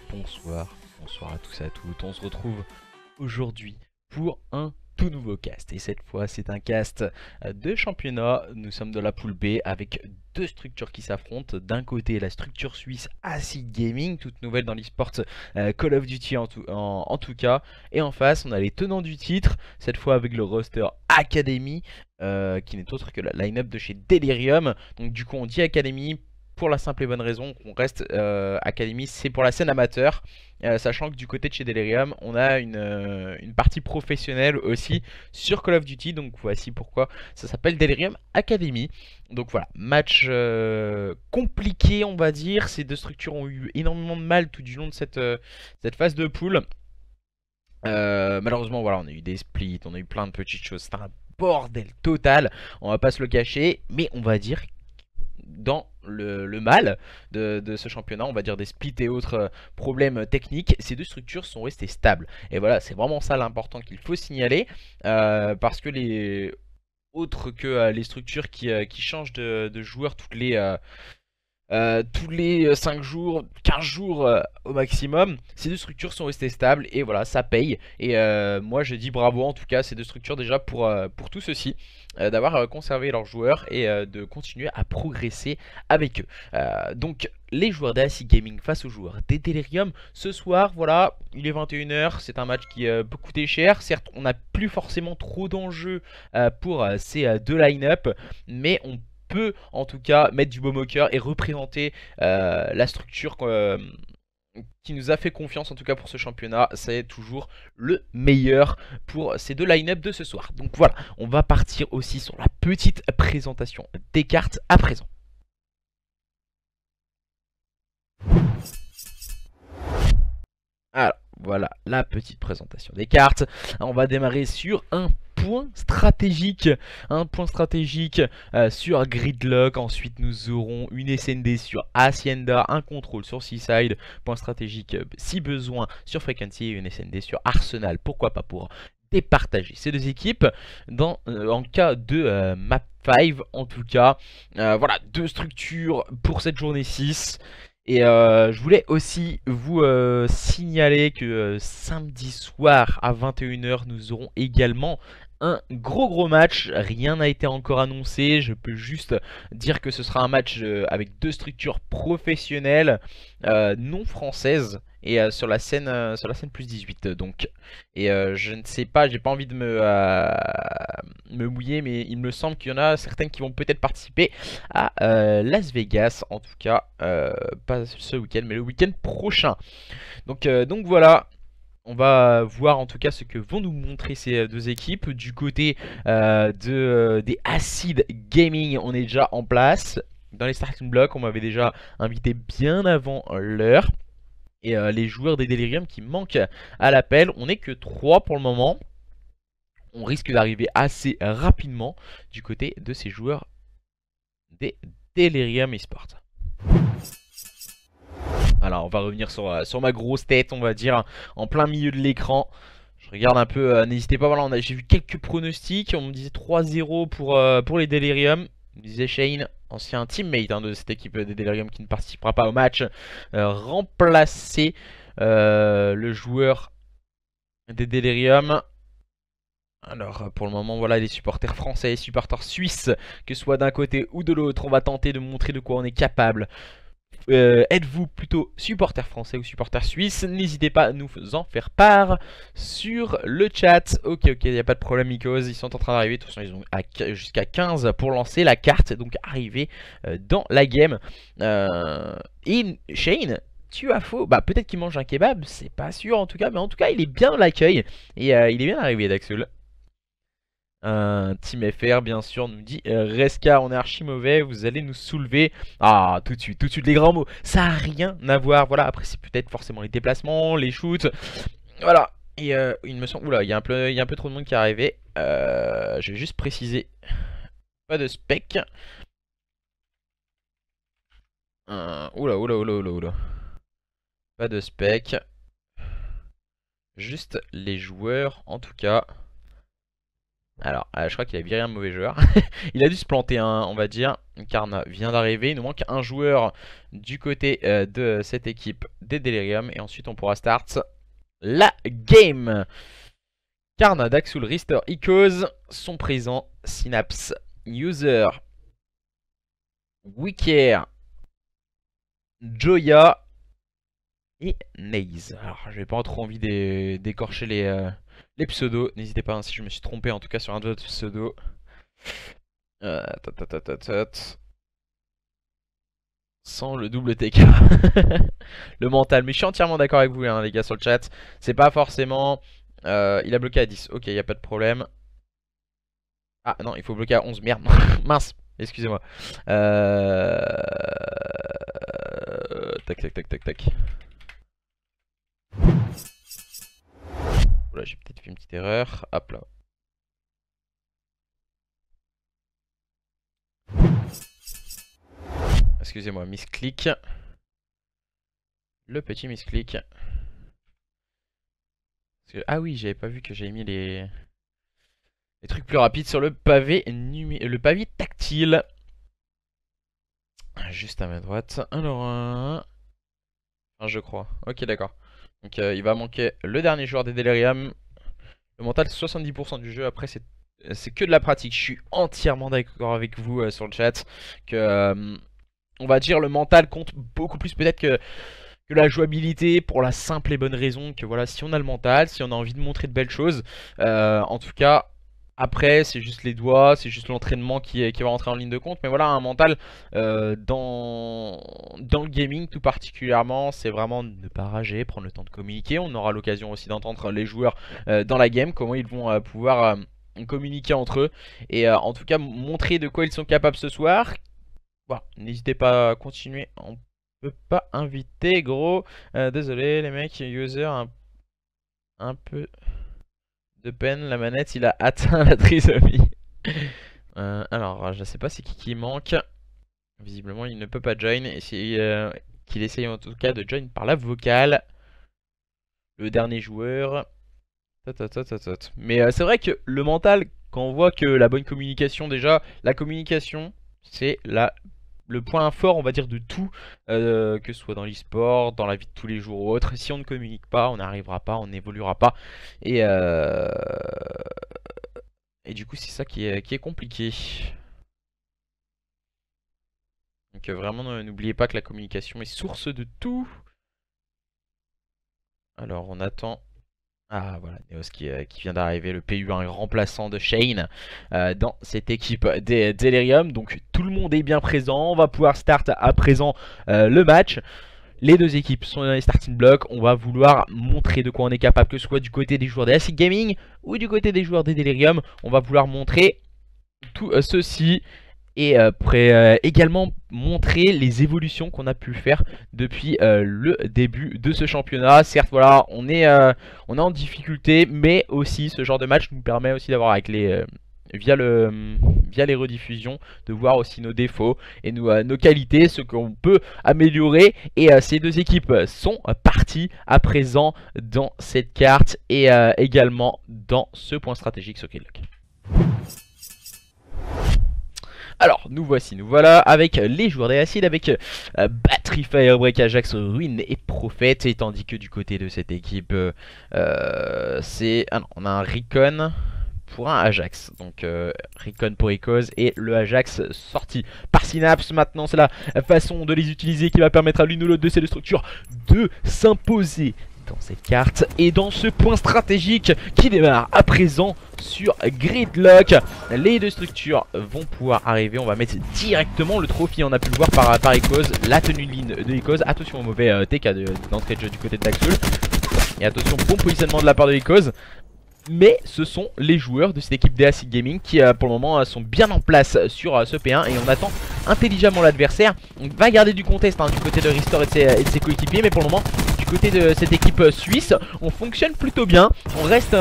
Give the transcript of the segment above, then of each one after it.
bonsoir à tous et à toutes. On se retrouve aujourd'hui pour un tout nouveau cast. Et cette fois, c'est un cast de championnat. Nous sommes de la poule B avec deux structures qui s'affrontent. D'un côté, la structure suisse Acid Gaming, toute nouvelle dans l'e-sport Call of Duty en tout cas. Et en face, on a les tenants du titre, cette fois avec le roster Academy, qui n'est autre que la line-up de chez Delirium. Donc du coup, on dit Academy pour la simple et bonne raison qu'on reste Academy, c'est pour la scène amateur, sachant que du côté de chez Delirium, on a une partie professionnelle aussi sur Call of Duty, donc voici pourquoi ça s'appelle Delirium Academy. Donc voilà, match compliqué on va dire, ces deux structures ont eu énormément de mal tout du long de cette phase de poule. Malheureusement voilà, on a eu des splits, on a eu plein de petites choses, c'est un bordel total, on va pas se le cacher, mais on va dire dans le mal de ce championnat, on va dire des splits et autres problèmes techniques, ces deux structures sont restées stables. Et voilà, c'est vraiment ça l'important qu'il faut signaler, parce que les autres que les structures qui changent de joueurs tous les 5 jours, 15 jours au maximum, ces deux structures sont restées stables et voilà, ça paye. Et moi je dis bravo en tout cas à ces deux structures déjà pour tout ceci, d'avoir conservé leurs joueurs et de continuer à progresser avec eux. Donc les joueurs d'ASI Gaming face aux joueurs des Delirium, ce soir voilà, il est 21 h, c'est un match qui peut coûter cher. Certes on n'a plus forcément trop d'enjeux pour ces deux line-up, mais on peut en tout cas mettre du baume au cœur et représenter la structure qui nous a fait confiance en tout cas pour ce championnat. C'est toujours le meilleur pour ces deux line-up de ce soir. Donc voilà, on va partir aussi sur la petite présentation des cartes à présent. Alors voilà la petite présentation des cartes. On va démarrer sur un point stratégique sur Gridlock. Ensuite nous aurons une SND sur Hacienda, un contrôle sur Seaside, point stratégique si besoin sur Frequency, et une SND sur Arsenal, pourquoi pas, pour départager ces deux équipes en cas de map 5 en tout cas. Voilà, deux structures pour cette journée 6. Et je voulais aussi vous signaler que samedi soir à 21 h nous aurons également un gros match. Rien n'a été encore annoncé, je peux juste dire que ce sera un match avec deux structures professionnelles non françaises et sur la scène plus 18 donc. Et je ne sais pas, j'ai pas envie de me mouiller, mais il me semble qu'il y en a certaines qui vont peut-être participer à Las Vegas, en tout cas pas ce week-end mais le week-end prochain. Donc voilà, on va voir en tout cas ce que vont nous montrer ces deux équipes. Du côté des Acid Gaming, on est déjà en place dans les starting blocks. On m'avait déjà invité bien avant l'heure. Et les joueurs des Delirium qui manquent à l'appel, on n'est que 3 pour le moment. On risque d'arriver assez rapidement du côté de ces joueurs des Delirium eSport. Alors on va revenir sur ma grosse tête, on va dire, en plein milieu de l'écran. Je regarde un peu, n'hésitez pas, voilà, j'ai vu quelques pronostics. On me disait 3-0 pour les Delirium. Me disait Shane, ancien teammate de cette équipe des Delirium qui ne participera pas au match, remplacer le joueur des Delirium. Alors pour le moment voilà, les supporters français et les supporters suisses, que ce soit d'un côté ou de l'autre, on va tenter de montrer de quoi on est capable. Êtes-vous plutôt supporter français ou supporter suisse? N'hésitez pas à nous en faire part sur le chat. Ok, il n'y a pas de problème, Mikos, ils sont en train d'arriver. De toute façon, ils ont jusqu'à 15 pour lancer la carte, donc arriver dans la game. Et Shane, tu as faux. Bah, peut-être qu'il mange un kebab, c'est pas sûr en tout cas, mais en tout cas, il est bien dans l'accueil et il est bien arrivé, Daxul. Team FR bien sûr nous dit Reska, on est archi mauvais, vous allez nous soulever. Ah, tout de suite les grands mots, ça a rien à voir. Voilà, après c'est peut-être forcément les déplacements, les shoots. Voilà, et il me semble, oula, il y a un peu trop de monde qui est arrivé. Je vais juste préciser, pas de spec. Oula. Pas de spec. Juste les joueurs en tout cas. Alors, je crois qu'il a viré un mauvais joueur. Il a dû se planter, hein, on va dire. Karna vient d'arriver. Il nous manque un joueur du côté de cette équipe des Delirium. Et ensuite, on pourra start la game. Karna, Daxul, Restore, Icos sont présents. Synapse, User, Wicker, Joya et Naze. Alors, j'ai pas trop envie d'écorcher les pseudos. N'hésitez pas, hein, si je me suis trompé en tout cas sur un de votre pseudo. Sans le double TK. Le mental. Mais je suis entièrement d'accord avec vous, hein, les gars, sur le chat. C'est pas forcément... il a bloqué à 10. Ok, y a pas de problème. Ah non, il faut bloquer à 11. Merde. Mince. Excusez-moi. Tac, tac, tac, tac, tac. Voilà, j'ai peut-être fait une petite erreur. Hop là. Excusez-moi, misclick. Le petit misclick. Ah oui, j'avais pas vu que j'avais mis les trucs plus rapides sur le pavé tactile. Juste à ma droite. Alors, je crois. Ok, d'accord. Donc il va manquer le dernier joueur des Delirium. Le mental, 70% du jeu. Après, c'est que de la pratique. Je suis entièrement d'accord avec vous sur le chat. Que, on va dire, le mental compte beaucoup plus peut-être que la jouabilité, pour la simple et bonne raison que voilà, si on a le mental, si on a envie de montrer de belles choses, en tout cas, après c'est juste les doigts, c'est juste l'entraînement qui va rentrer en ligne de compte. Mais voilà, un mental dans le gaming tout particulièrement, c'est vraiment ne pas rager, prendre le temps de communiquer. On aura l'occasion aussi d'entendre les joueurs dans la game, comment ils vont pouvoir communiquer entre eux. Et en tout cas, montrer de quoi ils sont capables ce soir. Voilà, n'hésitez pas à continuer. On peut pas inviter, gros. Désolé, les mecs, user un peu de peine. La manette, il a atteint la trisomie. Alors, je sais pas c'est qui manque. Visiblement, il ne peut pas join. Et c'est qu'il essaye en tout cas de join par la vocale. Le dernier joueur. Mais c'est vrai que le mental, quand on voit que la bonne communication, déjà, la communication, c'est le point fort, on va dire, de tout, que ce soit dans l'e-sport, dans la vie de tous les jours ou autre. Si on ne communique pas, on n'arrivera pas, on n'évoluera pas. Et du coup, c'est ça qui est compliqué. Donc vraiment, n'oubliez pas que la communication est source de tout. Alors, on attend... Ah voilà, Neos qui vient d'arriver, le PU1 remplaçant de Shane dans cette équipe des Delirium. Donc tout le monde est bien présent, on va pouvoir start à présent le match. Les deux équipes sont dans les starting blocks, on va vouloir montrer de quoi on est capable, que ce soit du côté des joueurs des Acid Gaming ou du côté des joueurs des Delirium. On va vouloir montrer tout ceci. Et également montrer les évolutions qu'on a pu faire depuis le début de ce championnat. Certes, voilà, on est en difficulté, mais aussi ce genre de match nous permet aussi d'avoir avec les via les rediffusions, de voir aussi nos défauts et nos qualités, ce qu'on peut améliorer. Et ces deux équipes sont parties à présent dans cette carte et également dans ce point stratégique sur Killlock. Alors, nous voilà avec les joueurs des Acides, avec Battery, Firebreak, Ajax, Ruin et Prophète. Et tandis que du côté de cette équipe, c'est... Ah non, on a un Recon pour un Ajax. Donc, Recon pour Ecos et le Ajax sorti par Synapse. Maintenant, c'est la façon de les utiliser qui va permettre à l'une ou l'autre de ces deux structures de s'imposer dans cette carte et dans ce point stratégique qui démarre à présent sur Gridlock. Les deux structures vont pouvoir arriver. On va mettre directement le trophy. On a pu le voir par Ecos, la tenue de ligne de Ecos. Attention au mauvais TK d'entrée de jeu du côté de Daxul. Et attention, bon positionnement de la part de Ecos. Mais ce sont les joueurs de cette équipe des Acid Gaming qui pour le moment sont bien en place sur ce P1. Et on attend intelligemment l'adversaire. On va garder du contest du côté de Restore et de ses coéquipiers. Mais pour le moment, du côté de cette équipe suisse, on fonctionne plutôt bien. On reste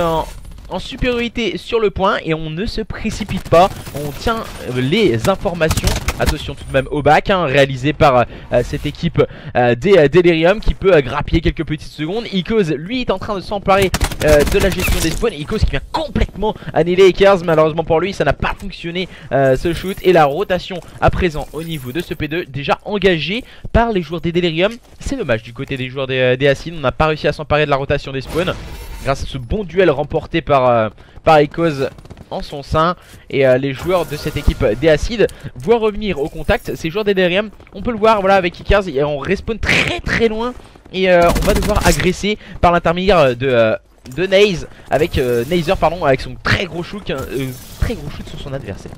en supériorité sur le point et on ne se précipite pas. On tient les informations, attention tout de même au bac, hein, réalisé par cette équipe des Delirium qui peut grappiller quelques petites secondes. Icos lui est en train de s'emparer de la gestion des spawns. Icos qui vient complètement annihiler Ekers, malheureusement pour lui ça n'a pas fonctionné ce shoot. Et la rotation à présent au niveau de ce P2 déjà engagé par les joueurs des Delirium. C'est dommage du côté des joueurs des Acides, on n'a pas réussi à s'emparer de la rotation des spawns grâce à ce bon duel remporté par Icos en son sein. Et les joueurs de cette équipe des Acides voient revenir au contact ces joueurs des Delirium. On peut le voir voilà avec Ikers, on respawn très loin. Et on va devoir agresser par l'intermédiaire de Naze avec Nazer pardon, avec son très gros shoot sur son adversaire.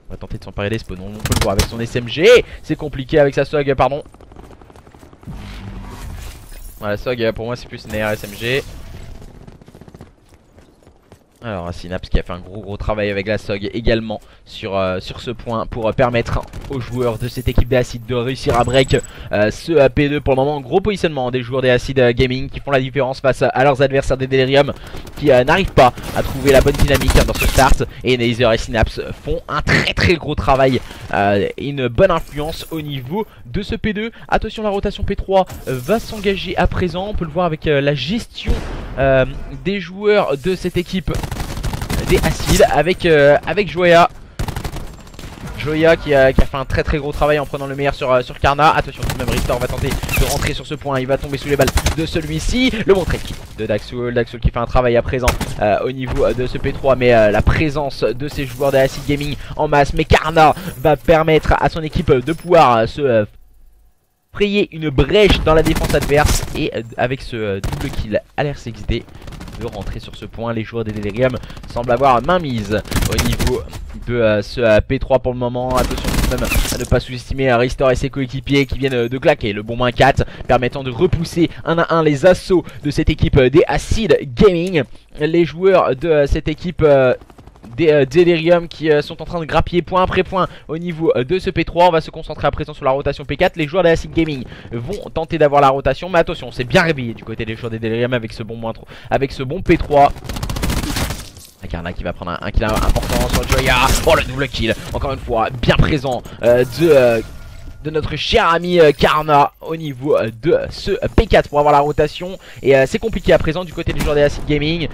On va tenter de s'emparer des spawns, on peut le voir avec son SMG. C'est compliqué avec sa SOG pardon. Voilà, SOG pour moi c'est plus une AR SMG. Alors Synapse qui a fait un gros travail avec la SOG également sur ce point pour permettre aux joueurs de cette équipe des Acides de réussir à break ce AP2 pour le moment. Gros positionnement des joueurs des Acides Gaming qui font la différence face à leurs adversaires des Delirium qui n'arrivent pas à trouver la bonne dynamique dans ce start. Et Nazer et Synapse font un très gros travail, une bonne influence au niveau de ce P2. Attention, la rotation P3 va s'engager à présent. On peut le voir avec la gestion des joueurs de cette équipe des Acides avec Joya. Joya qui a fait un très gros travail en prenant le meilleur sur Karna. Attention tout de même, Ristor va tenter de rentrer sur ce point. Il va tomber sous les balles de celui-ci. Le bon trick de Daxul. Daxul qui fait un travail à présent au niveau de ce P3. Mais la présence de ces joueurs de Acid Gaming en masse. Mais Karna va permettre à son équipe de pouvoir se frayer une brèche dans la défense adverse. Et avec ce double kill à l'R6D de rentrer sur ce point, les joueurs des Delirium semblent avoir main mise au niveau de ce P3 pour le moment. Attention tout de même à ne pas sous-estimer Ristor et ses coéquipiers qui viennent de claquer le bon -4 permettant de repousser 1 à 1 les assauts de cette équipe des Acid Gaming. Les joueurs de cette équipe des Delirium qui sont en train de grappiller point après point au niveau de ce P3. On va se concentrer à présent sur la rotation P4. Les joueurs de Acid Gaming vont tenter d'avoir la rotation, mais attention, c'est bien réveillé du côté des joueurs des Delirium avec ce bon P3. Karna qui va prendre un kill important sur Joya. Oh, le double kill, encore une fois bien présent de notre cher ami Karna au niveau de ce P4 pour avoir la rotation. Et c'est compliqué à présent du côté des joueurs des Acid Gaming.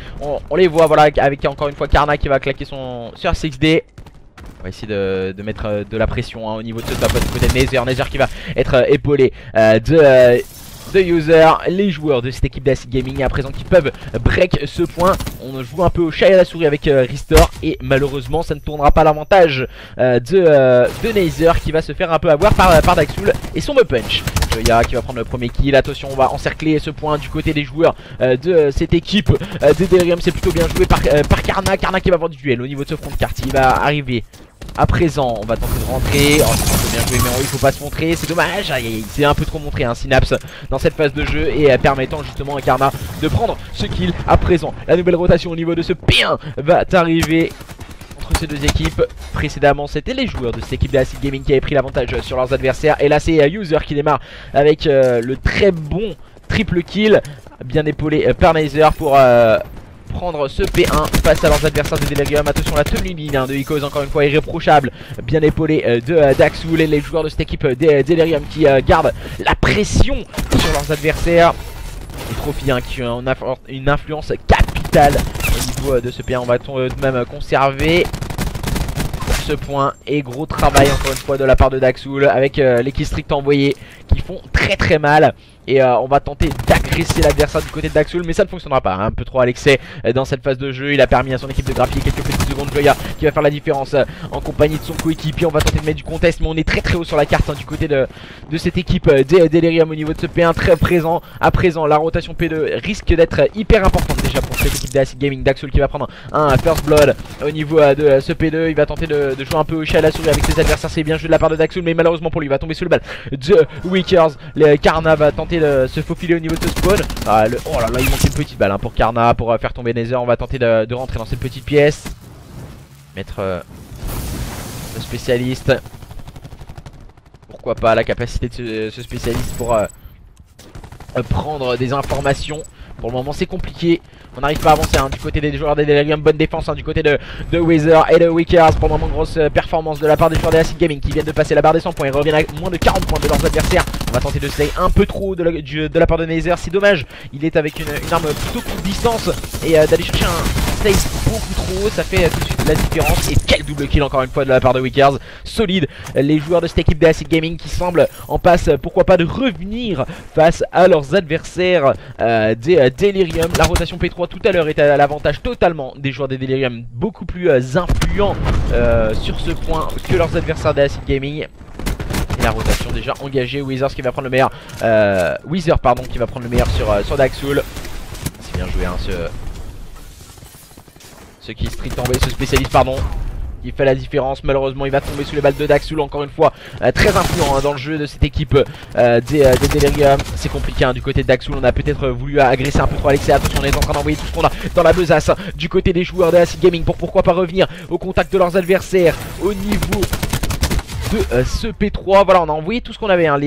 On les voit voilà avec encore une fois Karna qui va claquer son sur 6D. On va essayer de mettre de la pression au niveau de ce top du côté de Nazer. Nazer qui va être épaulé de User. Les joueurs de cette équipe d'Acid Gaming à présent qui peuvent break ce point. On joue un peu au chat et à la souris avec Ristor. Et malheureusement ça ne tournera pas l'avantage de Nazer qui va se faire un peu avoir par Daxul et son punch. Joya qui va prendre le premier kill. Attention, on va encercler ce point du côté des joueurs de cette équipe des Delirium. C'est plutôt bien joué par Karna. Karna qui va avoir du duel au niveau de ce front de carte. Il va arriver à présent, on va tenter de rentrer. Oh, c'est un peu bien joué, mais il faut pas se montrer, c'est dommage. C'est un peu trop montré, hein, Synapse dans cette phase de jeu et permettant justement à Karna de prendre ce kill à présent. La nouvelle rotation au niveau de ce P1 va arriver entre ces deux équipes. Précédemment, c'était les joueurs de cette équipe de Acid Gaming qui avaient pris l'avantage sur leurs adversaires. Et là, c'est User qui démarre avec le très bon triple kill, bien épaulé par Nazer pour prendre ce P1 face à leurs adversaires de Delirium. Attention, la tenue ligne de Icos encore une fois irréprochable, bien épaulé de Daxul. Et les joueurs de cette équipe des Delirium qui gardent la pression sur leurs adversaires. Les Trophy qui ont une influence capitale au niveau de ce P1. On va tout de même conserver ce point et gros travail encore une fois de la part de Daxul avec les kills strict envoyés qui font très mal. Et on va tenter d'agresser l'adversaire du côté de Daxul, mais ça ne fonctionnera pas, hein, un peu trop à l'excès dans cette phase de jeu. Il a permis à son équipe de grappiller quelques petites secondes. Joya qui va faire la différence en compagnie de son coéquipier. On va tenter de mettre du contest, mais on est très haut sur la carte, hein, du côté de cette équipe des Delirium au niveau de ce P1 très présent. À présent, la rotation P2 risque d'être hyper importante déjà pour cette équipe d'Acid Gaming. Daxul qui va prendre un first blood au niveau de ce P2. Il va tenter de jouer un peu au chat à la souris avec ses adversaires. C'est bien joué de la part de Daxul, mais malheureusement pour lui, il va tomber sous le balle de Wickers. Karna va tenter de se faufiler au niveau de ce spawn. Oh là là, il manque une petite balle, hein, pour Karna pour faire tomber Nazer. On va tenter de rentrer dans cette petite pièce, mettre le spécialiste. Pourquoi pas la capacité de ce spécialiste pour prendre des informations Pour le moment c'est compliqué, on n'arrive pas à avancer du côté des joueurs des Delirium. Bonne défense du côté de Weezer et de Wickers. Pour le moment grosse performance de la part des joueurs de Acid Gaming qui viennent de passer la barre des 100 points. Ils reviennent à moins de 40 points de leurs adversaires. On va tenter de slay un peu trop de la part de Nether. C'est dommage, il est avec une arme plutôt courte distance. Et d'aller chercher un slay beaucoup trop haut, ça fait tout de suite la différence. Et quel double kill encore une fois de la part de Wickers. Solide, les joueurs de cette équipe de Acid Gaming qui semblent en passe, pourquoi pas, de revenir face à leurs adversaires des Delirium. La rotation P3 tout à l'heure était à l'avantage totalement des joueurs des Delirium, beaucoup plus influents sur ce point que leurs adversaires de Acid Gaming. Et la rotation déjà engagée, Weezer qui va prendre le meilleur, Weezer pardon, qui va prendre le meilleur sur Daxul. C'est bien joué ce qui street envoyé, ce spécialiste pardon. Il fait la différence, malheureusement il va tomber sous les balles de Daxul encore une fois, très influent dans le jeu de cette équipe des Delirium. C'est compliqué du côté de Daxul, on a peut-être voulu agresser un peu trop Alexei. Attention, on est en train d'envoyer tout ce qu'on a dans la besace du côté des joueurs de Acid Gaming pour pourquoi pas revenir au contact de leurs adversaires au niveau de ce P3. Voilà, on a envoyé tout ce qu'on avait on a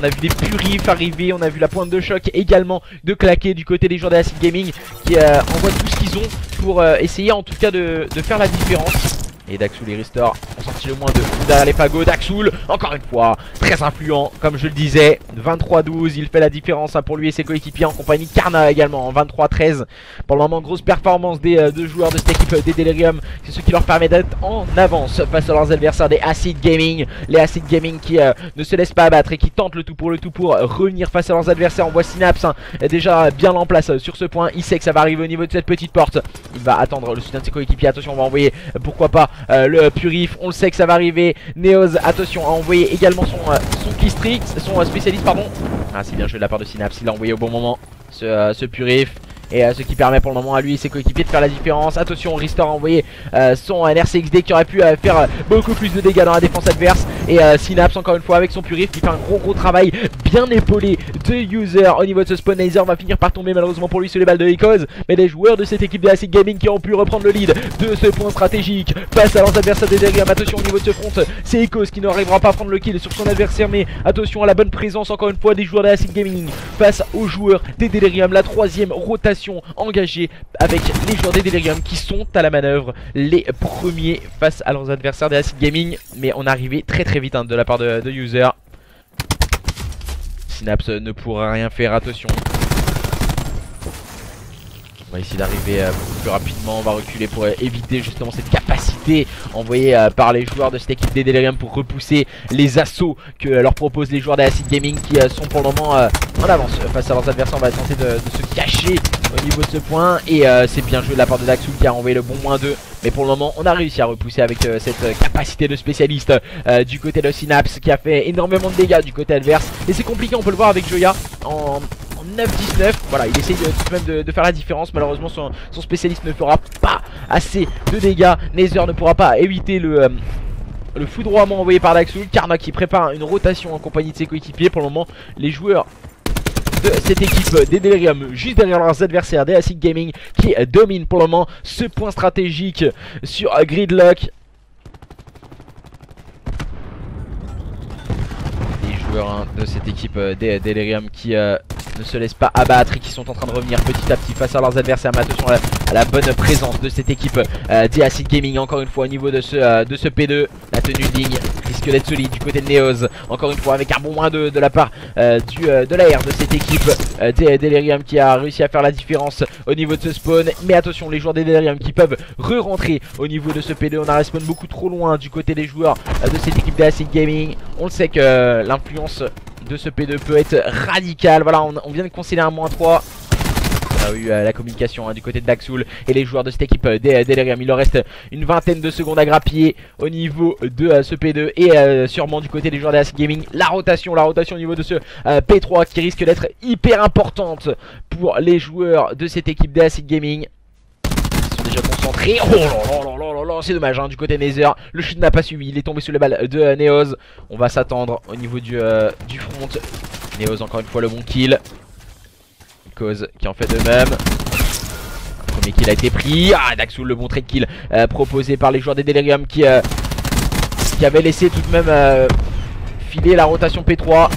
vu des purifs arriver, on a vu la pointe de choc également de claquer du côté des joueurs de Acid Gaming qui envoient tout ce qu'ils ont pour essayer en tout cas de faire la différence. Et Daxul et Ristor ont sorti le moins de derrière les fagots. Daxul, encore une fois, très influent, comme je le disais. 23-12, il fait la différence pour lui et ses coéquipiers en compagnie de Karna également en 23-13. Pour le moment, grosse performance des deux joueurs de cette équipe des Delirium. C'est ce qui leur permet d'être en avance face à leurs adversaires des Acid Gaming. Les Acid Gaming qui ne se laissent pas abattre et qui tentent le tout pour revenir face à leurs adversaires. On voit Synapse déjà bien en place sur ce point. Il sait que ça va arriver au niveau de cette petite porte. Il va attendre le soutien de ses coéquipiers. Attention, on va envoyer, pourquoi pas, le purif, on le sait que ça va arriver. Neos, attention, a envoyé également son keystrix, son spécialiste pardon. Ah, c'est bien joué de la part de Synapse, il l'a envoyé au bon moment ce purif. Et ce qui permet pour le moment à lui et ses coéquipiers de faire la différence. Attention, Ristor a envoyé son RCXD qui aurait pu faire beaucoup plus de dégâts dans la défense adverse. Et Synapse encore une fois avec son purif qui fait un gros travail bien épaulé de User au niveau de ce spawn. Laser va finir par tomber malheureusement pour lui sur les balles de Echoes. Mais les joueurs de cette équipe de Acid Gaming qui ont pu reprendre le lead de ce point stratégique face à leurs adversaires des Delirium. Attention au niveau de ce front, c'est Echoes qui n'arrivera pas à prendre le kill sur son adversaire. Mais attention à la bonne présence encore une fois des joueurs de Acid Gaming face aux joueurs des Delirium. La troisième rotation engagée avec les joueurs des Delirium qui sont à la manœuvre, les premiers face à leurs adversaires des Acid Gaming. Mais on est arrivé très vite de la part de User. Synapse ne pourra rien faire, attention. On va essayer d'arriver beaucoup plus rapidement, on va reculer pour éviter justement cette capacité envoyée par les joueurs de cette équipe des Delirium pour repousser les assauts que leur proposent les joueurs d'Acid Gaming qui sont pour le moment en avance face à leurs adversaires. On va tenter de se cacher au niveau de ce point et c'est bien joué de la part de Daxul qui a envoyé le bon -2. Mais pour le moment on a réussi à repousser avec cette capacité de spécialiste du côté de Synapse qui a fait énormément de dégâts du côté adverse. Et c'est compliqué, on peut le voir avec Joya en 9-19, voilà, il essaye tout de même de faire la différence. Malheureusement son spécialiste ne fera pas assez de dégâts. Nether ne pourra pas éviter le foudroiement envoyé par Daxul. Karna qui prépare une rotation en compagnie de ses coéquipiers. Pour le moment les joueurs de cette équipe des Delirium juste derrière leurs adversaires des Acid Gaming qui dominent pour le moment ce point stratégique sur Gridlock. De cette équipe des Delirium qui ne se laissent pas abattre et qui sont en train de revenir petit à petit face à leurs adversaires. Mais attention à la bonne présence de cette équipe des Acid Gaming encore une fois au niveau de ce P2. La tenue de ligne risque d'être solide du côté de Neos, encore une fois avec un bon -2 de la part de l'AR de cette équipe des Delirium qui a réussi à faire la différence au niveau de ce spawn. Mais attention, les joueurs des Delirium qui peuvent re-rentrer au niveau de ce P2. On a respawn beaucoup trop loin du côté des joueurs de cette équipe des Acid Gaming. On le sait que l'influence de ce P2 peut être radicale. Voilà, on vient de concéder un -3. On a eu la communication du côté de Daxul et les joueurs de cette équipe des Delirium. Il leur reste une vingtaine de secondes à grappiller au niveau de ce P2 et sûrement du côté des joueurs de Acid Gaming. La rotation au niveau de ce P3 qui risque d'être hyper importante pour les joueurs de cette équipe des Acid Gaming. Ils sont déjà concentrés. Oh là là, c'est dommage du côté Nether. Le chute n'a pas suivi, il est tombé sous les balles de Neos. On va s'attendre au niveau du front. Neos encore une fois le bon kill. Cause qui en fait de même. Premier kill a été pris. Ah, Daxul le bon trade kill proposé par les joueurs des Delirium qui avaient laissé tout de même filer la rotation P3.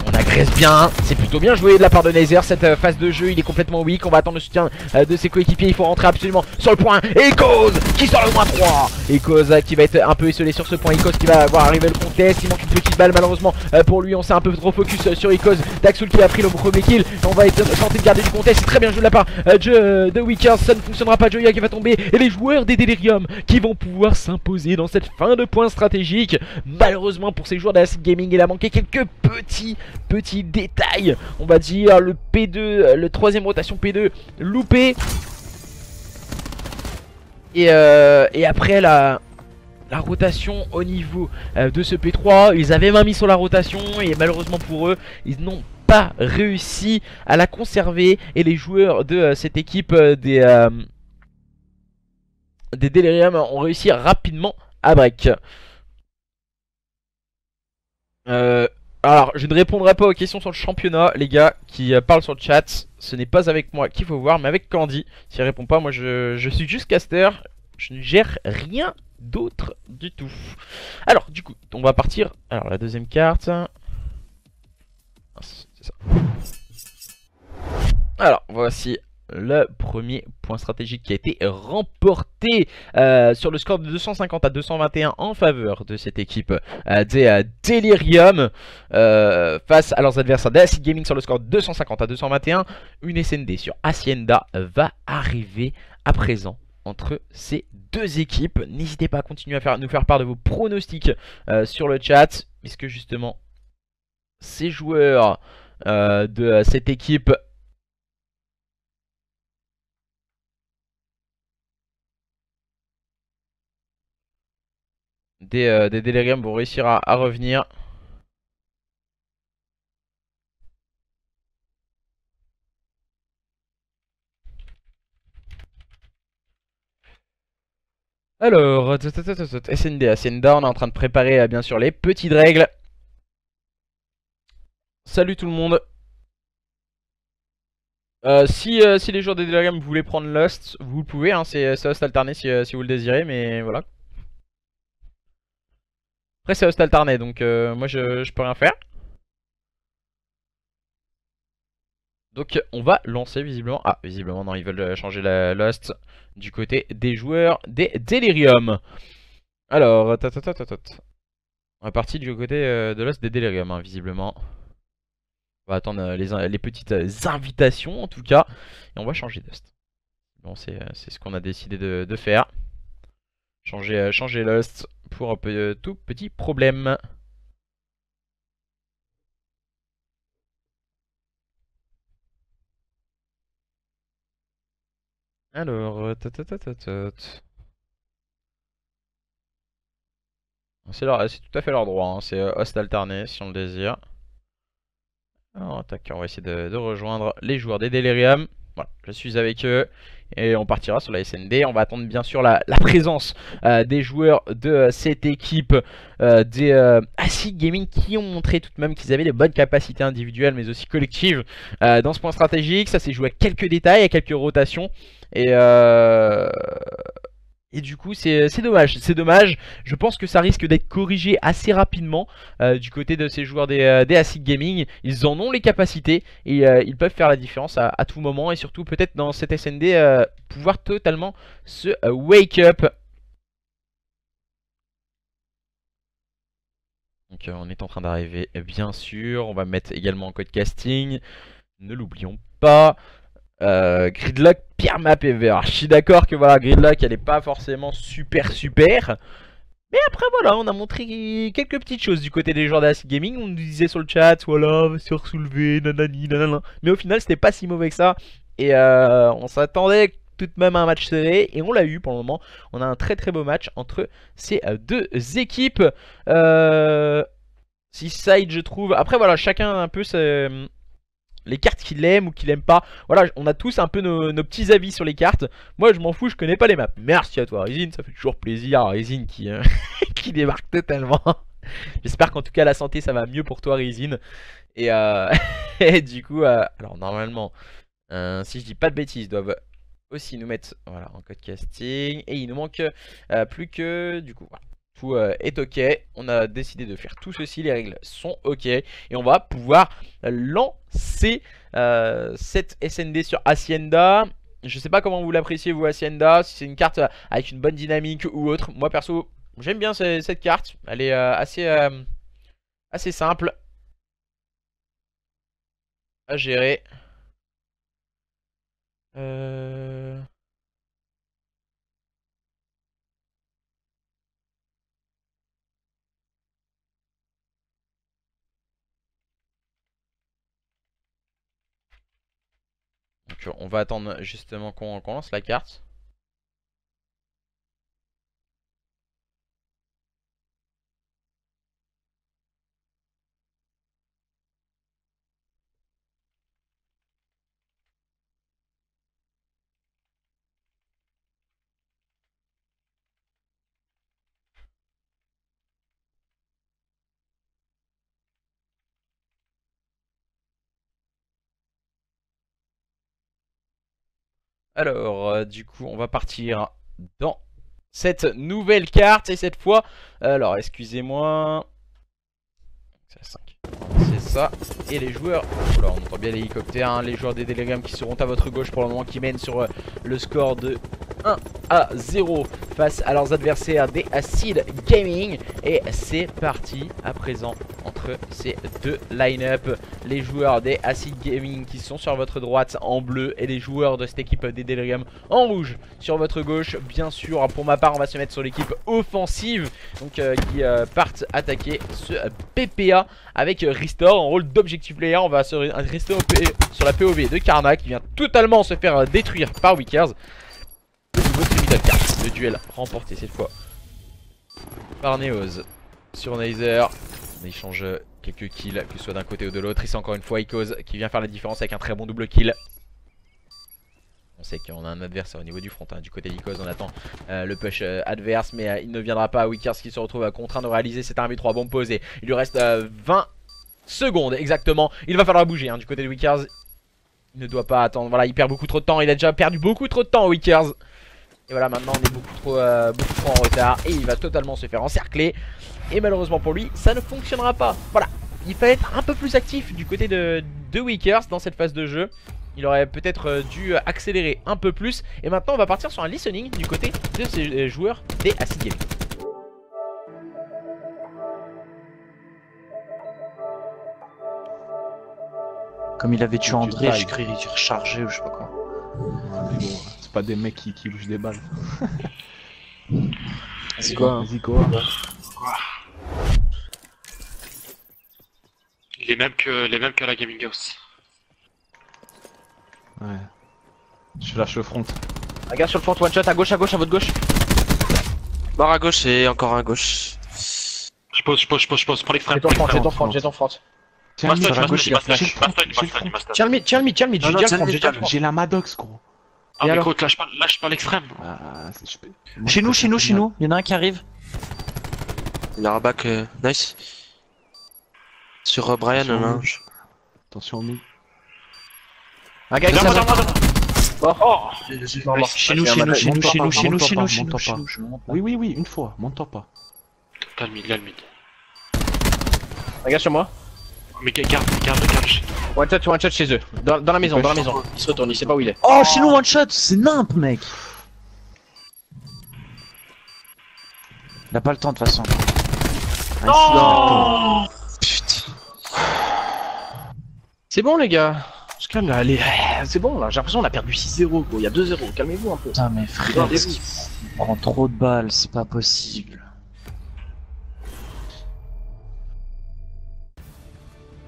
On agresse bien, c'est plutôt bien joué de la part de Nether. Cette phase de jeu, il est complètement weak. On va attendre le soutien de ses coéquipiers. Il faut rentrer absolument sur le point. Et Ecos qui sort le moins 3. Ecos qui va être un peu esselé sur ce point. Ecos qui va voir arriver le contest. Il manque une petite balle malheureusement pour lui. On s'est un peu trop focus sur Ecos. Daxul qui a pris le premier kill. On va être tenté de garder du contest. C'est très bien joué de la part de Weakers. Ça ne fonctionnera pas. Joya qui va tomber. Et les joueurs des Delirium qui vont pouvoir s'imposer dans cette fin de point stratégique. Malheureusement pour ces joueurs d'Acid Gaming, il a manqué quelques petits détails. On va dire le P2, le troisième rotation P2 loupé. Et après la rotation au niveau de ce P3, ils avaient main mis sur la rotation et malheureusement pour eux, ils n'ont pas réussi à la conserver. Et les joueurs de cette équipe des Delirium ont réussi rapidement à break. Alors, je ne répondrai pas aux questions sur le championnat, les gars qui parlent sur le chat. Ce n'est pas avec moi qu'il faut voir, mais avec Candy. S'il répond pas, moi je suis juste caster. Je ne gère rien d'autre du tout. Alors, du coup, on va partir. Alors, la deuxième carte. C'est ça. Alors, voici le premier point stratégique qui a été remporté sur le score de 250 à 221 en faveur de cette équipe des Delirium face à leurs adversaires d'Acid Gaming sur le score de 250 à 221. Une SND sur Hacienda va arriver à présent entre ces deux équipes. N'hésitez pas à continuer à nous faire part de vos pronostics sur le chat, puisque justement ces joueurs de cette équipe des Delirium vont réussir à revenir. Alors, SND, Hacienda, on est en train de préparer bien sûr les petites règles. Salut tout le monde. Si les joueurs des Delirium voulaient prendre Lost, vous le pouvez, hein, c'est host alterné si vous le désirez, mais voilà. Après c'est host alterné, donc moi je peux rien faire. Donc on va lancer visiblement. Ah, visiblement non, ils veulent changer la Lost du côté des joueurs des Delirium. Alors, on est parti du côté de Lost des Delirium, hein, visiblement. On va attendre les petites invitations en tout cas. Et on va changer Lost. Bon, c'est ce qu'on a décidé de faire. Changer Lost pour un tout petit problème. Alors, c'est tout à fait leur droit, hein. C'est host alterné si on le désire. Alors, tac, on va essayer de rejoindre les joueurs des Delirium. Voilà, je suis avec eux et on partira sur la SND. On va attendre bien sûr la présence des joueurs de cette équipe des Acid Gaming qui ont montré tout de même qu'ils avaient de bonnes capacités individuelles mais aussi collectives dans ce point stratégique. Ça s'est joué à quelques détails, à quelques rotations et du coup c'est dommage, je pense que ça risque d'être corrigé assez rapidement du côté de ces joueurs des Acid Gaming. Ils en ont les capacités et ils peuvent faire la différence à tout moment. Et surtout peut-être dans cette SND pouvoir totalement se wake up. Donc on est en train d'arriver bien sûr. On va mettre également en code casting, ne l'oublions pas. Gridlock, pire map ever. Je suis d'accord que voilà, Gridlock elle est pas forcément super. Mais après voilà, on a montré quelques petites choses du côté des joueurs d'Acid Gaming. On nous disait sur le chat, voilà, se soulever, nanani, nanana. Mais au final c'était pas si mauvais que ça. Et on s'attendait tout de même à un match serré. Et on l'a eu pour le moment. On a un très beau match entre ces deux équipes. Seaside je trouve. Après voilà, chacun un peu les cartes qu'il aime ou qu'il aime pas. Voilà, on a tous un peu nos petits avis sur les cartes. Moi je m'en fous, je connais pas les maps. Merci à toi Ryzin, ça fait toujours plaisir. Ryzin qui, qui débarque totalement. J'espère qu'en tout cas la santé ça va mieux pour toi Ryzin. Et, et du coup, alors normalement, si je dis pas de bêtises, ils doivent aussi nous mettre voilà, en code casting. Et il nous manque plus que, du coup, voilà. Tout est ok. On a décidé de faire tout ceci. Les règles sont ok. Et on va pouvoir lancer cette SND sur Hacienda. Je sais pas comment vous l'appréciez vous Hacienda. Si c'est une carte avec une bonne dynamique ou autre. Moi perso j'aime bien cette carte. Elle est assez simple à gérer. Donc on va attendre justement qu'on lance la carte. Alors, du coup, on va partir dans cette nouvelle carte. Et cette fois, alors, excusez-moi. C'est 5. C'est ça. Et les joueurs. Alors, on entend bien l'hélicoptère. Hein, les joueurs des Telegram qui seront à votre gauche pour le moment, qui mènent sur le score de 1-0 face à leurs adversaires des Acid Gaming. Et c'est parti à présent entre ces deux line-up. Les joueurs des Acid Gaming qui sont sur votre droite en bleu et les joueurs de cette équipe des Delirium en rouge sur votre gauche. Bien sûr, pour ma part, on va se mettre sur l'équipe offensive donc qui partent attaquer ce PPA avec Restore en rôle d'objectif player. On va se rester sur la POV de Karma qui vient totalement se faire détruire par Wickers. Le niveau de middle card, le duel remporté cette fois par Neoz sur Nazer. On échange quelques kills, que ce soit d'un côté ou de l'autre. Ici encore une fois Icos qui vient faire la différence avec un très bon double kill. On sait qu'on a un adversaire au niveau du front, hein. Du côté d'Icos on attend le push adverse, mais il ne viendra pas. Wickers qui se retrouve contraint de réaliser cet 1v3 bombe posée. Il lui reste 20 secondes exactement. Il va falloir bouger, hein. Du côté de Wickers, il ne doit pas attendre. Voilà, il perd beaucoup trop de temps. Il a déjà perdu beaucoup trop de temps Wickers. Et voilà, maintenant on est beaucoup trop en retard. Et il va totalement se faire encercler. Et malheureusement pour lui, ça ne fonctionnera pas. Voilà, il fallait être un peu plus actif du côté de Wickers dans cette phase de jeu. Il aurait peut-être dû accélérer un peu plus. Et maintenant on va partir sur un listening du côté de ces joueurs des Acid Gaming. Comme il avait tué André, j'ai cru qu'il rechargeait ou je sais pas quoi. Ouais, mais bon, c'est pas des mecs qui louchent des balles. C'est quoi? Vas-y quoi. Les mêmes que la Gaming House. Ouais. Je lâche le front. Regarde sur le front, one shot à gauche, à votre gauche. Barre à gauche et encore un à gauche. Je pose, prends l'extrême. J'ai ton front. Tiens, Tiens le mid, j'ai la Maddox gros. Ah mais gros, lâche pas l'extrême. Ah, Chez nous, il y en a un qui arrive. Il a rabac, nice. Sur Brian, là. Attention au mid. Un gars Chez nous. Oui, une fois, monte-toi pas. Là le mid. Regarde sur moi. Mais garde. One shot chez eux. Dans la maison. Il se retourne, il sait pas où il est. Oh, chez nous, one shot, c'est nimp, mec. Il a pas le temps de toute façon. Oh putain. C'est bon les gars. On se calme là, allez. C'est bon là, j'ai l'impression qu'on a perdu 6-0 gros. Il y a 2-0, calmez-vous un peu. Putain, mais frère, il prend trop de balles, c'est pas possible.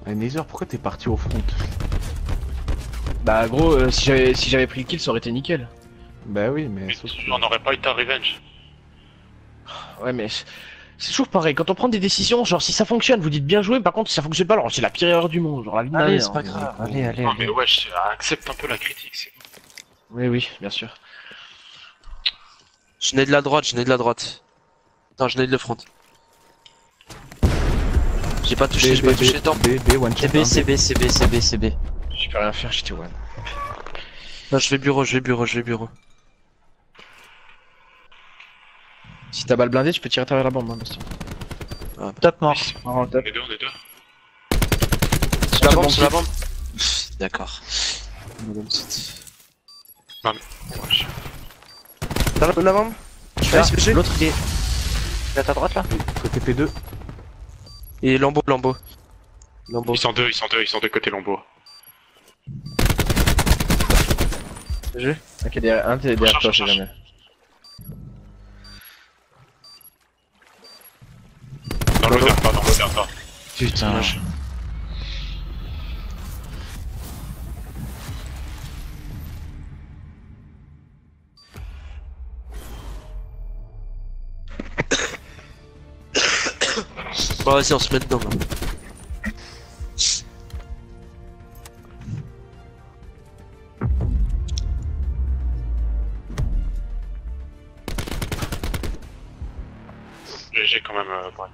Nether, pourquoi t'es parti au front? Bah gros, si j'avais pris le kill, ça aurait été nickel. Bah oui, mais Mais sauf on aurait pas eu ta revenge. Ouais mais c'est toujours pareil, quand on prend des décisions, genre si ça fonctionne, vous dites bien joué, par contre si ça fonctionne pas, alors c'est la pire erreur du monde, genre la vie de ma Allez, mère, c'est pas hein. grave, allez. Non mais wesh, accepte un peu la critique, c'est bon. Oui, bien sûr. Je n'ai de la droite. Attends, je n'ai de le front. J'ai pas touché, tant. B, one shot. CB. Je peux rien faire, j'étais one. Non, je vais bureau. Si t'as balle blindée, tu peux tirer à travers la bombe, hein, Bastien. Top mort. On est deux, on est deux. Sur la bombe, sur la bombe. D'accord. Ouais, T'as la bombe? Tu fais SPG? L'autre il est à ta droite là. Côté P2. Et Lambeau. Lambeau. Ils sont deux côté Lambeau. SPG? Ok, derrière, un t'es derrière toi, je sais jamais. Dans l'odeur pas, dans l'odeur pas. Putain. Bon, vas-y, on se met dedans là. GG quand même, ouais.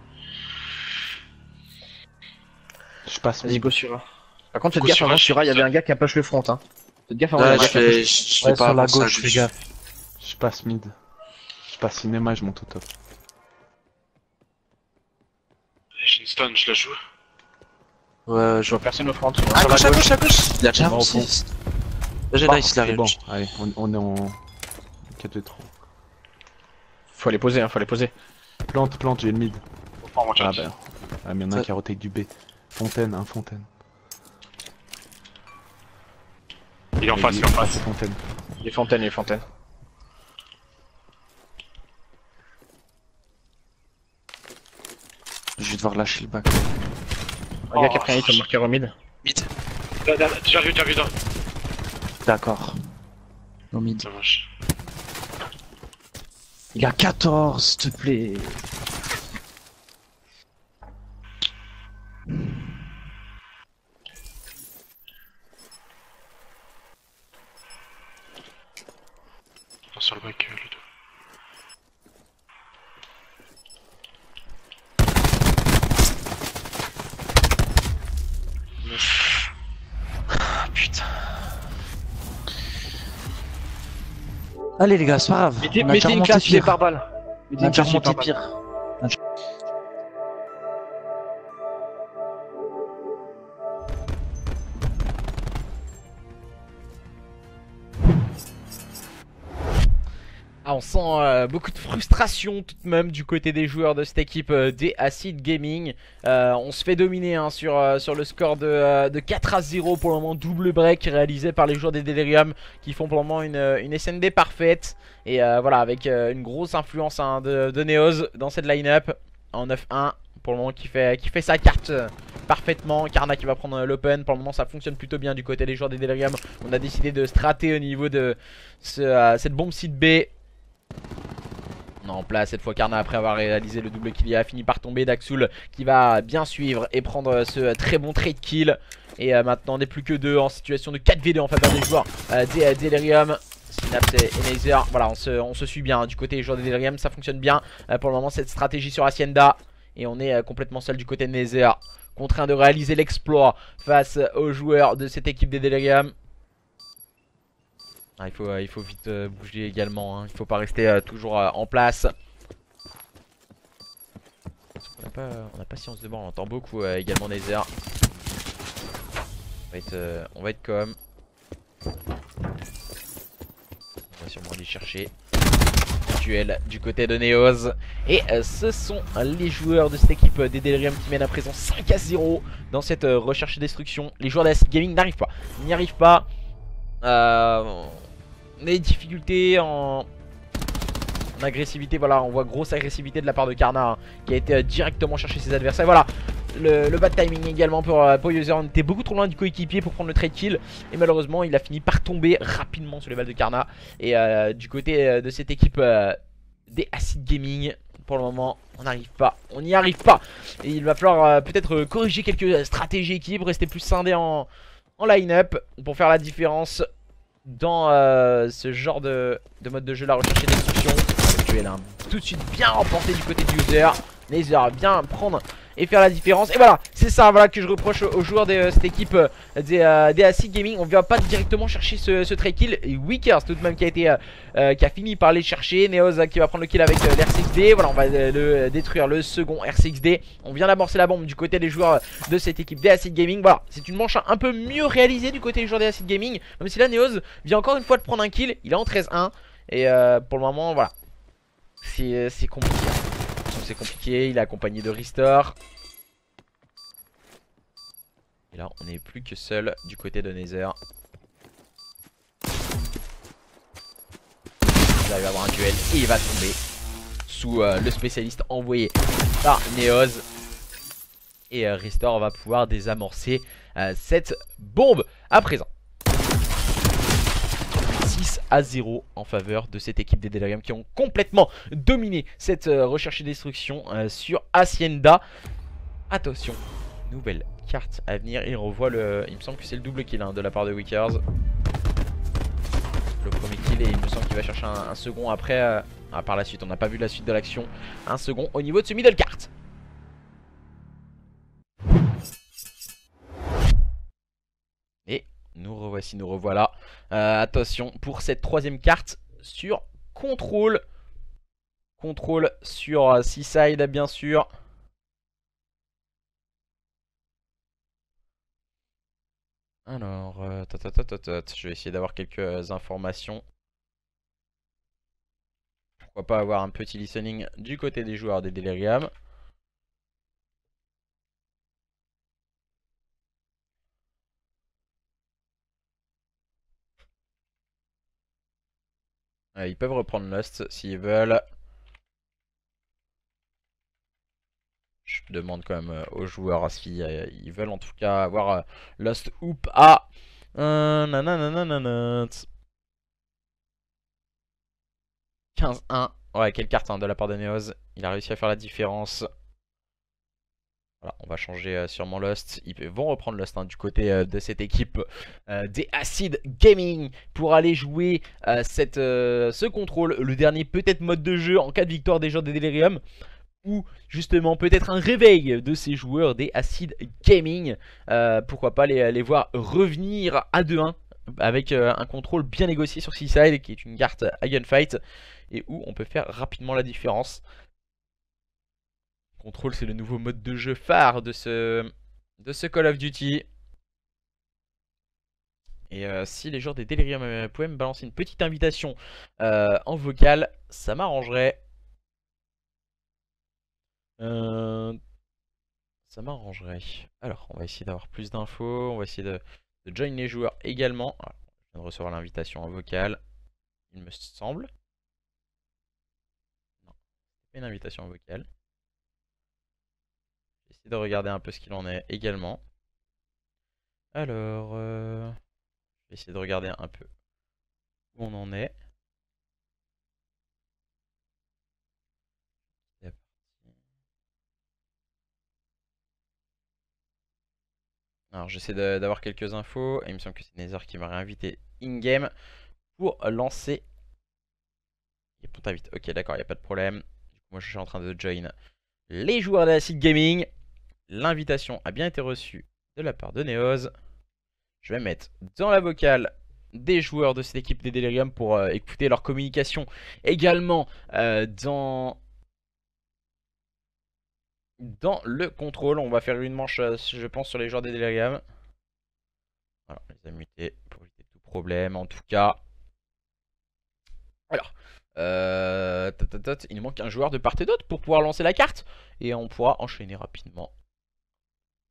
Je passe Vas-y, mid. go sur A. Par contre, faites Go gaffe, sur avant A, sur A, il y avait un gars qui a push le front, hein. Faites gaffe avant, il y a un gars qui a push. Ouais, Je sur la avancer à gauche, fais gaffe. Je passe mid. Je passe cinéma et je monte au top. J'ai une stun, je la joue. Ouais, je vois personne au front. À Sur la gauche, à gauche. gauche, à gauche. Il a déjà Au avancé. fond. J'ai nice, il C'est arrive. bon, allez, on est en 4-2-3. Faut les poser, hein, faut les poser. Plante, j'ai le mid. Prends mon chat. Ah bah. Ah, mais y'en a un qui a rotate du B. Fontaine, un fontaine. Il est en face, il est en face. Fontaine. Les fontaines. Je vais devoir lâcher le bac. Un gars qui a pris un hit au marqueur au mid. Mid. Déjà vu, non. D'accord. Au mid. Ça marche. Il a 14, s'il te plaît. Sur le bac, les deux. Ah putain. Allez les gars, c'est pas grave. Mettez On a déjà une remonté classe pire. par balle. On a déjà remonté pire. Ah, on sent beaucoup de frustration tout de même du côté des joueurs de cette équipe des Acid Gaming. On se fait dominer hein, sur le score de 4-0 pour le moment. Double break réalisé par les joueurs des Delirium qui font pour le moment une SND parfaite. Et voilà, avec une grosse influence hein, de Neos dans cette line-up en 9-1 pour le moment qui fait sa carte parfaitement. Karna qui va prendre l'open. Pour le moment ça fonctionne plutôt bien du côté des joueurs des Delirium. On a décidé de strater au niveau de cette bombe site B. On est en place cette fois Karna après avoir réalisé le double kill. Il a fini par tomber. Daxul qui va bien suivre et prendre ce très bon trade kill. Et maintenant on n'est plus que 2 en situation de 4v2 en faveur des joueurs des Delirium. Synapse et Nether, voilà on se suit bien hein, du côté des joueurs des Delirium, ça fonctionne bien pour le moment cette stratégie sur Hacienda. Et on est complètement seul du côté de Nether, contraint de réaliser l'exploit face aux joueurs de cette équipe des Delirium. Ah, il faut vite bouger également, hein. Il faut pas rester toujours en place. On n'a pas science de bord, on entend beaucoup également Nether. On va être comme. On va sûrement aller chercher duel du côté de Neos. Et ce sont les joueurs de cette équipe des Delirium qui mènent à présent 5-0 dans cette recherche et destruction. Les joueurs d'Acid Gaming n'arrivent pas. Ils n'y arrivent pas. On a des difficultés en agressivité. Voilà, on voit grosse agressivité de la part de Karna hein, qui a été directement chercher ses adversaires. Voilà, le bad timing également pour User. On était beaucoup trop loin du coéquipier pour prendre le trade kill. Et malheureusement, il a fini par tomber rapidement sur les balles de Karna. Et du côté de cette équipe des Acid Gaming, pour le moment, on n'y arrive pas. Et il va falloir peut-être corriger quelques stratégies équipes, rester plus scindé en line-up pour faire la différence dans ce genre de mode de jeu, la recherche et destruction. Le duel hein, tout de suite bien remporté du côté du User. Nether bien prendre et faire la différence. Et voilà, c'est ça voilà, que je reproche aux joueurs de cette équipe des Acid Gaming. On ne vient pas directement chercher ce trade kill. Et Wickers tout de même qui a fini par aller chercher. Neos qui va prendre le kill avec l'R6D. Voilà, on va le détruire, le second R6D. On vient d'amorcer la bombe du côté des joueurs de cette équipe des Acid Gaming. Voilà, c'est une manche un peu mieux réalisée du côté des joueurs des Acid Gaming. Même si là, Neos vient encore une fois de prendre un kill. Il est en 13-1. Et pour le moment, voilà, c'est compliqué. C'est compliqué, il est accompagné de Restore. Et là, on n'est plus que seul du côté de Nether. Il va y avoir un duel et il va tomber sous le spécialiste envoyé par Neos. Et Restore va pouvoir désamorcer cette bombe à présent. 6-0 en faveur de cette équipe des Delirium qui ont complètement dominé cette recherche et destruction sur Hacienda. Attention, nouvelle carte à venir. Et on revoit le... Il me semble que c'est le double kill de la part de Wickers. Le premier kill et il me semble qu'il va chercher un second après. Par la suite, on n'a pas vu la suite de l'action. Un second au niveau de ce middle carte. Et nous revoici, nous revoilà. Attention pour cette troisième carte sur contrôle. Contrôle sur Seaside bien sûr. Alors, je vais essayer d'avoir quelques informations. Pourquoi pas avoir un petit listening du côté des joueurs des Delirium. Ils peuvent reprendre Lost s'ils veulent. Je demande quand même aux joueurs si ils veulent en tout cas avoir Lost ou pas. 15-1. Ouais, quelle carte de la part de Neos. Il a réussi à faire la différence. Voilà, on va changer sûrement Lost. Ils vont reprendre Lost du côté de cette équipe des Acid Gaming pour aller jouer ce contrôle. Le dernier peut-être mode de jeu en cas de victoire des joueurs des Delirium. Ou justement peut-être un réveil de ces joueurs des Acid Gaming. Pourquoi pas les voir revenir à 2-1 avec un contrôle bien négocié sur Seaside qui est une carte à gunfight. Et où on peut faire rapidement la différence. Contrôle, c'est le nouveau mode de jeu phare de ce Call of Duty. Et si les joueurs des Delirium pouvaient me balancer une petite invitation en vocal, ça m'arrangerait. Ça m'arrangerait. Alors, on va essayer d'avoir plus d'infos. On va essayer de join les joueurs également. Alors, je viens de recevoir l'invitation en vocal, il me semble. Non, c'est pas une invitation en vocal. Essayer de regarder un peu ce qu'il en est également. Alors, je vais essayer de regarder un peu où on en est. Alors j'essaie d'avoir quelques infos. Et il me semble que c'est Nether qui m'a réinvité in-game pour lancer. Et pour t'inviter. Ok, d'accord, il n'y a pas de problème. Du coup, moi je suis en train de join les joueurs de Acid Gaming. L'invitation a bien été reçue de la part de Neos. Je vais mettre dans la vocale des joueurs de cette équipe des Delirium pour écouter leur communication. Également dans le contrôle. On va faire une manche, je pense, sur les joueurs des Delirium. Voilà, on les a mutés pour éviter tout problème. En tout cas, alors, il nous manque un joueur de part et d'autre pour pouvoir lancer la carte. Et on pourra enchaîner rapidement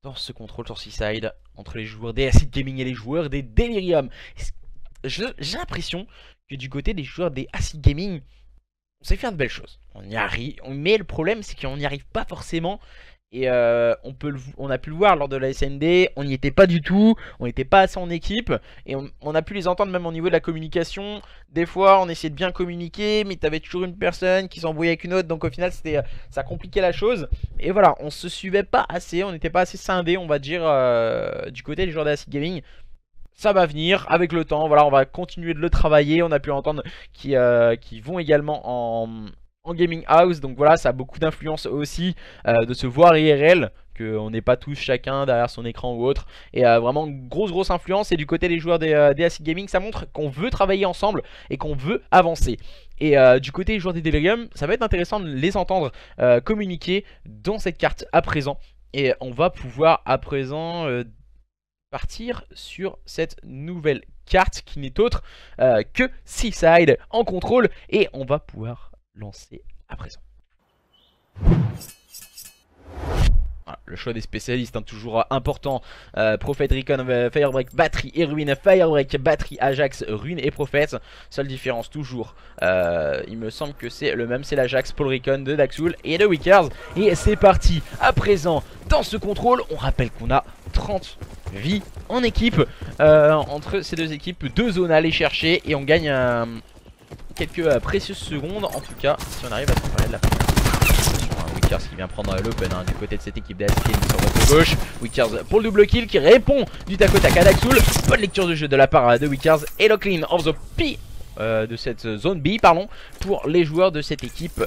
dans ce contrôle sur Seaside entre les joueurs des Acid Gaming et les joueurs des Delirium. J'ai l'impression que du côté des joueurs des Acid Gaming, on sait faire de belles choses. On y arrive, mais le problème c'est qu'on n'y arrive pas forcément. Et on a pu le voir lors de la SND, on n'y était pas du tout, on n'était pas assez en équipe. Et on a pu les entendre même au niveau de la communication. Des fois on essayait de bien communiquer, mais t'avais toujours une personne qui s'embrouillait avec une autre. Donc au final ça compliquait la chose. Et voilà, on se suivait pas assez, on n'était pas assez scindés on va dire du côté des joueurs d'Acid Gaming. Ça va venir avec le temps, voilà, on va continuer de le travailler. On a pu entendre qui vont également en gaming house. Donc voilà, ça a beaucoup d'influence aussi de se voir IRL, qu'on n'est pas tous chacun derrière son écran ou autre. Et vraiment grosse influence. Et du côté des joueurs des Acid Gaming, ça montre qu'on veut travailler ensemble et qu'on veut avancer. Et du côté des joueurs des Delirium, ça va être intéressant de les entendre communiquer dans cette carte à présent. Et on va pouvoir à présent partir sur cette nouvelle carte qui n'est autre que Seaside en contrôle. Et on va pouvoir lancer à présent. Voilà, le choix des spécialistes, hein, toujours important. Prophet, Recon, Firebreak, Battery et Ruine. Firebreak, Battery, Ajax, Ruine et Prophet. Seule différence toujours, il me semble que c'est le même, c'est l'Ajax, Paul Recon de Daxul et de Wickers. Et c'est parti à présent dans ce contrôle. On rappelle qu'on a 30 vies en équipe. Entre ces deux équipes, 2 zones à aller chercher. Et on gagne quelques précieuses secondes. En tout cas, si on arrive à s'emparer de la première. Wickers qui vient prendre l'open du côté de cette équipe d'Askin sur votre gauche. Wickers pour le double kill qui répond du tac au tac à Daxul. Bonne lecture de jeu de la part de Wickers. Et le clean of the P de cette zone B, pardon, pour les joueurs de cette équipe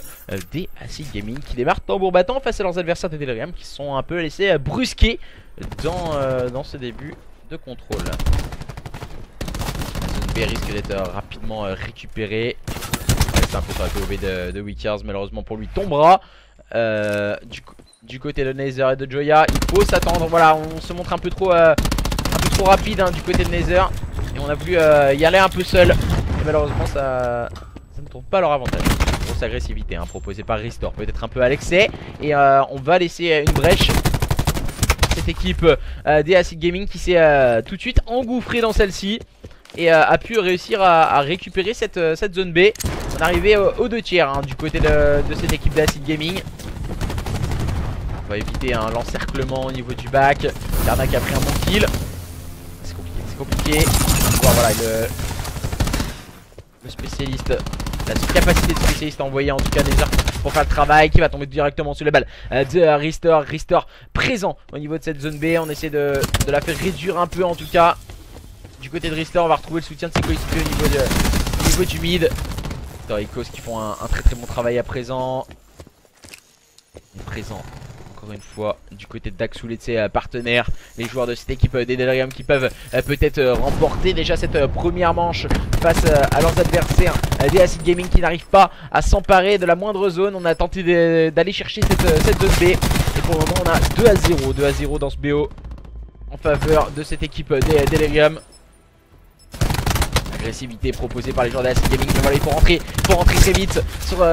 des Acid Gaming qui démarrent tambour battant face à leurs adversaires des Delirium qui se sont un peu laissés brusquer dans ce début de contrôle. La zone B risque d'être rapidement récupérée. C'est un peu sur la POV de Wickers, malheureusement pour lui tombera. Du côté de Nether et de Joya, il faut s'attendre. Voilà, on se montre un peu trop rapide du côté de Nether. Et on a voulu y aller un peu seul. Et malheureusement ça ne tourne pas à leur avantage. Grosse agressivité proposée par Restore, peut-être un peu à l'excès. Et on va laisser une brèche. Cette équipe des Acid Gaming qui s'est tout de suite engouffrée dans celle-ci. Et a pu réussir à récupérer cette zone B. On est arrivé aux 2 tiers du côté de cette équipe d'Acid Gaming. On va éviter l'encerclement au niveau du back. Karnak a pris un bon kill. C'est compliqué. On va voir, voilà, le spécialiste, la capacité de spécialiste à envoyer en tout cas des heures pour faire le travail, qui va tomber directement sur les balles de Restore. Restore présent au niveau de cette zone B. On essaie de la faire réduire un peu en tout cas. Du côté de Restore, on va retrouver le soutien de ses coéquipiers au niveau du mid. Toricos qui font un très bon travail à présent. Et présent, encore une fois, du côté de Daxul et de ses partenaires. Les joueurs de cette équipe des Delirium qui peuvent peut-être remporter déjà cette première manche face à leurs adversaires des Acid Gaming qui n'arrivent pas à s'emparer de la moindre zone. On a tenté d'aller chercher cette zone B. Et pour le moment, on a 2-0 dans ce BO en faveur de cette équipe des Delirium. Agressivité proposée par les joueurs de Acid Gaming. Mais voilà, il faut rentrer très vite sur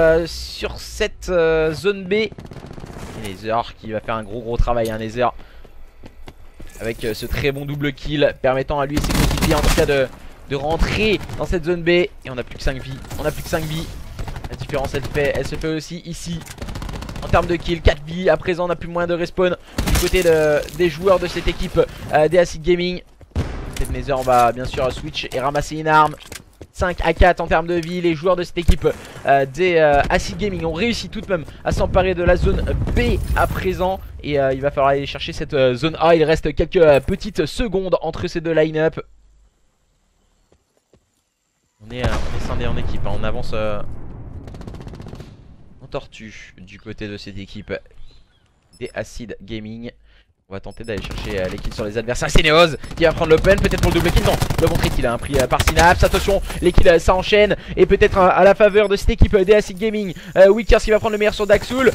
cette zone B. Et Nether qui va faire un gros travail, Nether, avec ce très bon double kill permettant à lui et ses coéquipiers en tout cas de rentrer dans cette zone B. Et on n'a plus que 5 vies. La différence elle se fait aussi ici en termes de kill. 4 vies à présent, on n'a plus moins de respawn du côté des joueurs de cette équipe des Acid Gaming. Nether, on va bien sûr switch et ramasser une arme. 5 à 4 en termes de vie. Les joueurs de cette équipe des Acid Gaming ont réussi tout de même à s'emparer de la zone B à présent. Et il va falloir aller chercher cette zone A. Il reste quelques petites secondes entre ces deux line-up. On est scindé en équipe, on avance en tortue du côté de cette équipe des Acid Gaming. On va tenter d'aller chercher les kills sur les adversaires. C'est Neoz qui va prendre l'open, peut-être pour le double kill. Non, le bon kill pris par Synapse. Attention, les kills s'enchaînent. Et peut-être à la faveur de cette équipe des Acid Gaming, Wickers qui va prendre le meilleur sur Daxul.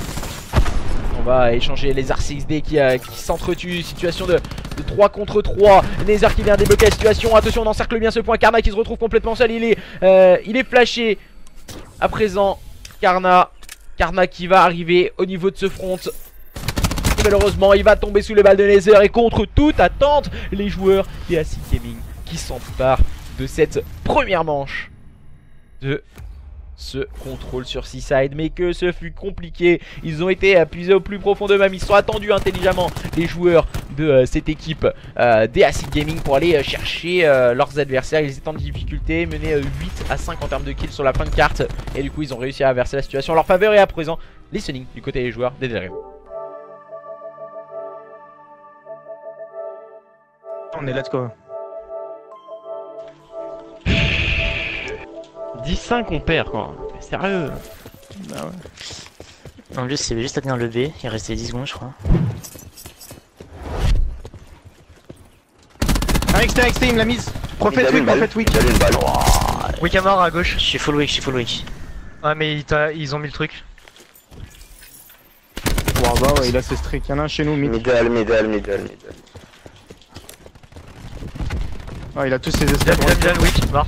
On va échanger les R6D qui s'entretuent. Situation de 3 contre 3. Nether qui vient débloquer la situation. Attention, on encercle bien ce point. Karna qui se retrouve complètement seul. Il est flashé à présent. Karna qui va arriver au niveau de ce front. Malheureusement il va tomber sous les balles de Nether. Et contre toute attente, les joueurs des Acid Gaming qui s'emparent de cette première manche de ce contrôle sur Seaside. Mais que ce fut compliqué. Ils ont été puisés au plus profond d'eux-mêmes. Ils sont attendus intelligemment, les joueurs de cette équipe des Acid Gaming, pour aller chercher leurs adversaires. Ils étaient en difficulté, menés 8 à 5 en termes de kills sur la fin de carte. Et du coup ils ont réussi à inverser la situation en leur faveur. Et à présent listening du côté des joueurs des Delirium. On est let's go. 10-5 on perd quoi. Sérieux. Bah ouais. En plus, c'est juste à tenir le B, il restait 10 secondes, je crois. Un extérieur, il me l'a mise. Prophète weak, prophète weak. Il a une balle. Wick à mort à gauche. Je suis full weak, je suis full weak. Ouais, mais ils ont mis le truc. Wow, bah ouais, il a ses streaks. Y'en a un chez nous, mid. Middle. Ah, il a tous ses Bien, escadrons. bien, bien, Wick, mort.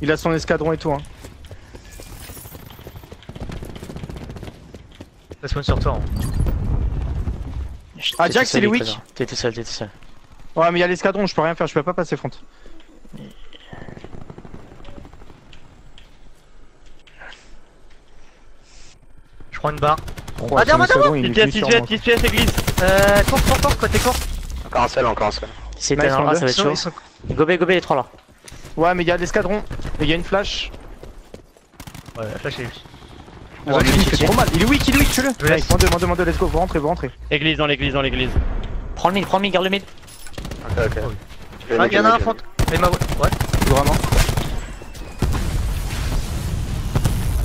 Il a son escadron et tout. Hein. Ça spawn sur toi. Hein. Ah, Jax, il est weak. T'es tout seul, t'es tout seul. Ouais, mais il y a l'escadron, je peux rien faire, je peux pas passer front. Je prends une barre. Oh, Ah, derrière son moi, escadron, il est Pièce, venu sur moi. pièce, église. Cours, côté court. Encore un seul. C'est Nice, dans le A, ça va Ils être sont, chaud. ils sont... Gobé, les 3 là. Ouais, mais il y a l'escadron. Et il y a une flash. Ouais, la flash est lui. Ouais, Ouais, mais il je fait suis trop mal. Il est weak, tue-le. Je laisse. Nice, demande, let's go, vous rentrez. Église dans l'église. Prends le mid, garde le mid. Ok. Ah, y'en a un front. Mais ma... Ouais. Vraiment.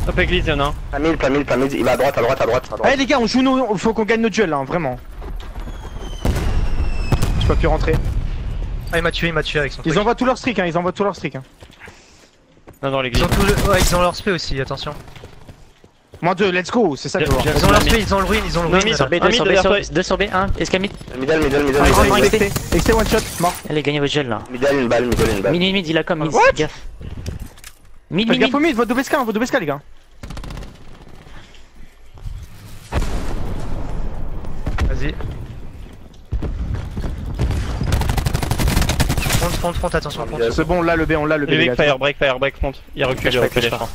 Top église, y'en a un. Pas mid. Il va à droite. Allez les gars, on joue nos... Faut qu'on gagne nos duels là, hein, vraiment. J'ai pas pu rentrer. Ah, il m'a tué avec son Ils truc. envoient tous leurs streaks, hein, Non, dans Ils l'église. ont, tout le... ouais, ils ont leur spé aussi, attention. Moins 2, let's go, c'est ça que je veux voir. Ils ont leur spé, ils ont le ruin, mid. Sur B, Un 2 sur mid B, derrière 2 sur B, 1, esca mid. Middle. Ah, ils ont XT, XT one shot, mort. Allez, gagnez votre gel là. Middle, une balle. Mid, il a comme mid, What gaffe. Mid, Faites gaffe au mid, votre double SK les gars. Vas-y. Front, attention, front. C'est bon, là le B, on l'a le B. les Break gars. fire, break front. Il recule, Je fire.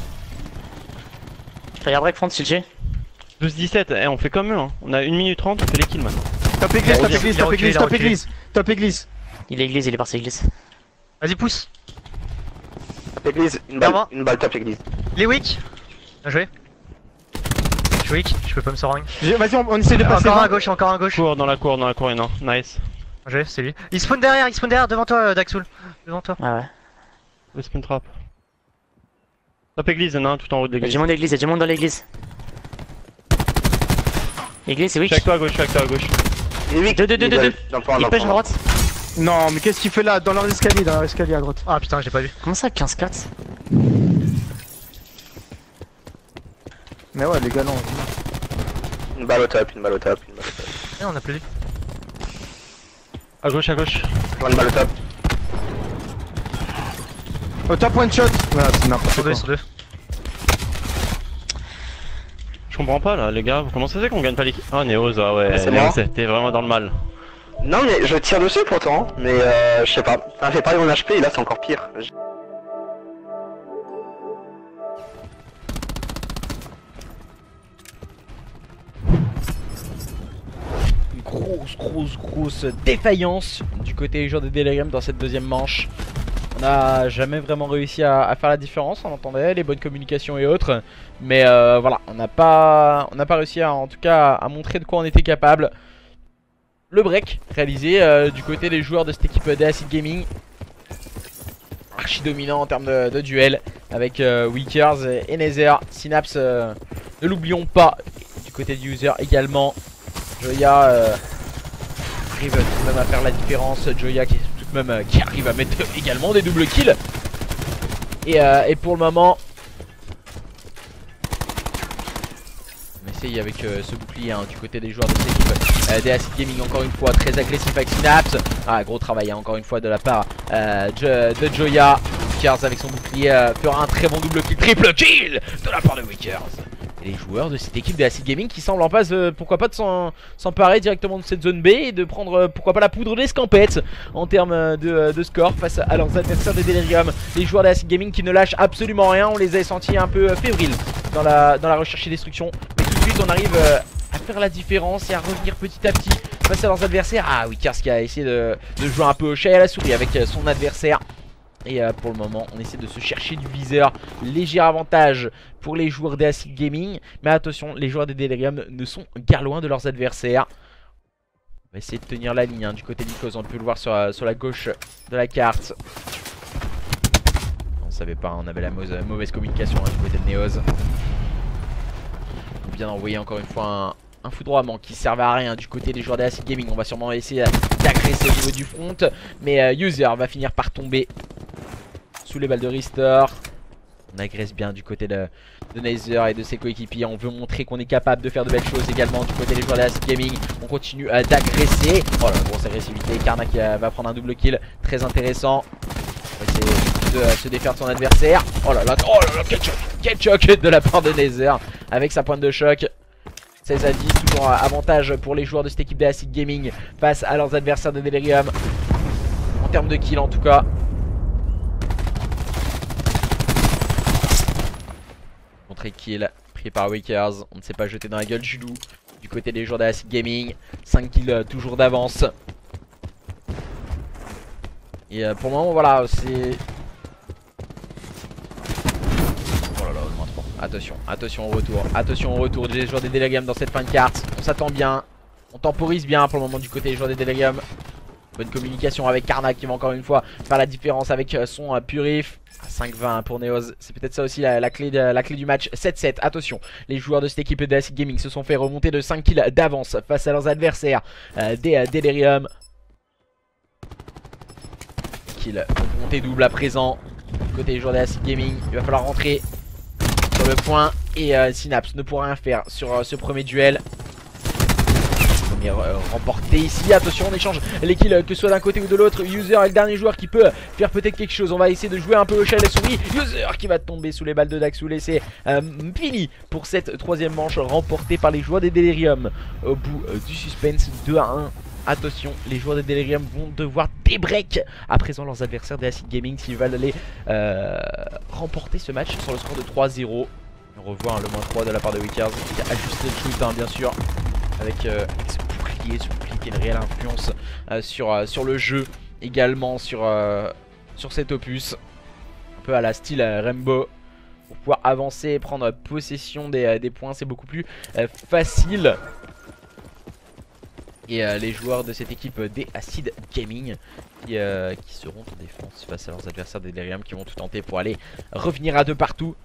Fire break front, s'il te 12-17, on fait comme eux, hein. On a 1 minute 30, on fait les kills maintenant. Top église. Il est église, il est parti église. Vas-y, pousse. Église, une balle top église. Il est weak. Bien joué. Je suis weak, je peux pas me sortir. Vas-y, on essaie de passer. Encore un à gauche. Cours dans la cour, non. Nice. Bien joué, c'est lui. Il spawn derrière, devant toi, Daxoul. Devant toi. Ah ouais. Le spawn trap. Top église, y'en a un tout en haut de Il y a l'église. du monde d'église, il y a du monde dans l'église. Église, c'est Je weak. suis avec toi à gauche. Il est weak. 2, Middle, il pêche à droite. Non, mais qu'est-ce qu'il fait là? Dans leur escalier, à droite. Ah putain, j'ai pas vu. Comment ça, 15-4? Mais ouais, les gars, non. Une balle au top. Eh, on a plus vu. À gauche. Une balle au top. Au top one shot. Voilà, c'est n'importe Sur quoi. deux, sur deux. Je comprends pas là, les gars. Comment ça se fait qu'on gagne pas les kills? Oh, Neoz, ouais. C'est Neoz, moi. t'es vraiment dans le mal. Non mais je tire dessus pourtant, mais je sais pas. Ça fait pareil mon HP et là c'est encore pire. Une grosse défaillance du côté des joueurs de Delirium dans cette deuxième manche. On n'a jamais vraiment réussi à faire la différence, on entendait, les bonnes communications et autres. Mais voilà, on n'a pas réussi en tout cas à montrer de quoi on était capable. Le break réalisé du côté des joueurs de cette équipe d'Acid Gaming. Archi dominant en termes de duel avec Weakers et Nether. Synapse, ne l'oublions pas, du côté du user également. Joya arrive tout de même à faire la différence. Joya qui, tout de même, qui arrive à mettre également des doubles kills. Et pour le moment, on essaye avec ce bouclier du côté des joueurs de cette équipe des Acid Gaming, encore une fois très agressif avec Synapse. Ah, gros travail encore une fois de la part de Joya. Wickers avec son bouclier fera un très bon double kill, triple kill de la part de Wickers. Et les joueurs de cette équipe de Acid Gaming qui semblent en passe pourquoi pas de s'emparer directement de cette zone B et de prendre pourquoi pas la poudre des scampettes en termes de score face à leurs adversaires de Delirium. Les joueurs de Acid Gaming qui ne lâchent absolument rien, on les a sentis un peu fébriles dans la recherche et destruction. Mais tout de suite on arrive à faire la différence et à revenir petit à petit face à leurs adversaires. Ah, Wickers qui a essayé de jouer un peu au chat et à la souris avec son adversaire. Et pour le moment on essaie de se chercher du viseur. Léger avantage pour les joueurs des Acid Gaming. Mais attention, les joueurs des Delirium ne sont guère loin de leurs adversaires. On va essayer de tenir la ligne du côté d'Icos. On peut le voir sur la gauche de la carte. savait pas, on avait la mauvaise communication hein, du côté de Neos. On vient d'envoyer encore une fois un foudroiement qui servait à rien du côté des joueurs de Acid Gaming. On va sûrement essayer d'agresser au niveau du front, mais User va finir par tomber sous les balles de Restore. On agresse bien du côté de Nether et de ses coéquipiers. On veut montrer qu'on est capable de faire de belles choses également du côté des joueurs de Acid Gaming. On continue d'agresser. Oh la grosse agressivité. Karna qui va prendre un double kill. Très intéressant. On va essayer de se défaire de son adversaire. Oh là là, quel choc de la part de Nether avec sa pointe de choc. 16 à 10, toujours avantage pour les joueurs de cette équipe de Acid Gaming face à leurs adversaires de Delirium. En termes de kill en tout cas. Kill pris par Wakers, on ne s'est pas jeté dans la gueule du loup du côté des joueurs de Acid Gaming. 5 kills toujours d'avance. Et pour le moment voilà c'est... Oh là là, moins 3. Attention au retour des joueurs des Delirium dans cette fin de carte. On s'attend bien, on temporise bien pour le moment du côté des joueurs des Delirium. Bonne communication avec Karna qui va encore une fois faire la différence avec son Purif. 5-20 pour Neos, c'est peut-être ça aussi la clé du match. 7-7, attention, les joueurs de cette équipe de Acid Gaming se sont fait remonter de 5 kills d'avance face à leurs adversaires des Delirium. Kill, remontée double à présent. Côté des joueurs de Acid Gaming, il va falloir rentrer sur le point. Et Synapse ne pourra rien faire sur ce premier duel. Remporté ici, attention on échange les kills que ce soit d'un côté ou de l'autre. User est le dernier joueur qui peut faire peut-être quelque chose. On va essayer de jouer un peu au chat et la souris. User qui va tomber sous les balles de Daxoul et c'est fini pour cette troisième manche remportée par les joueurs des Delirium. Au bout du suspense 2-1. Attention, les joueurs des Delirium vont devoir débreak à présent leurs adversaires des Acid Gaming s'ils veulent aller remporter ce match sur le score de 3-0. On revoit le -3 de la part de Wakers qui a ajusté le shoot hein, bien sûr. Avec ce bouclier qui a une réelle influence sur le jeu, également sur cet opus. Un peu à la style Rainbow. Pour pouvoir avancer et prendre possession des points, c'est beaucoup plus facile. Et les joueurs de cette équipe des Acid Gaming qui seront en défense face à leurs adversaires des Delirium qui vont tout tenter pour aller revenir à deux partout.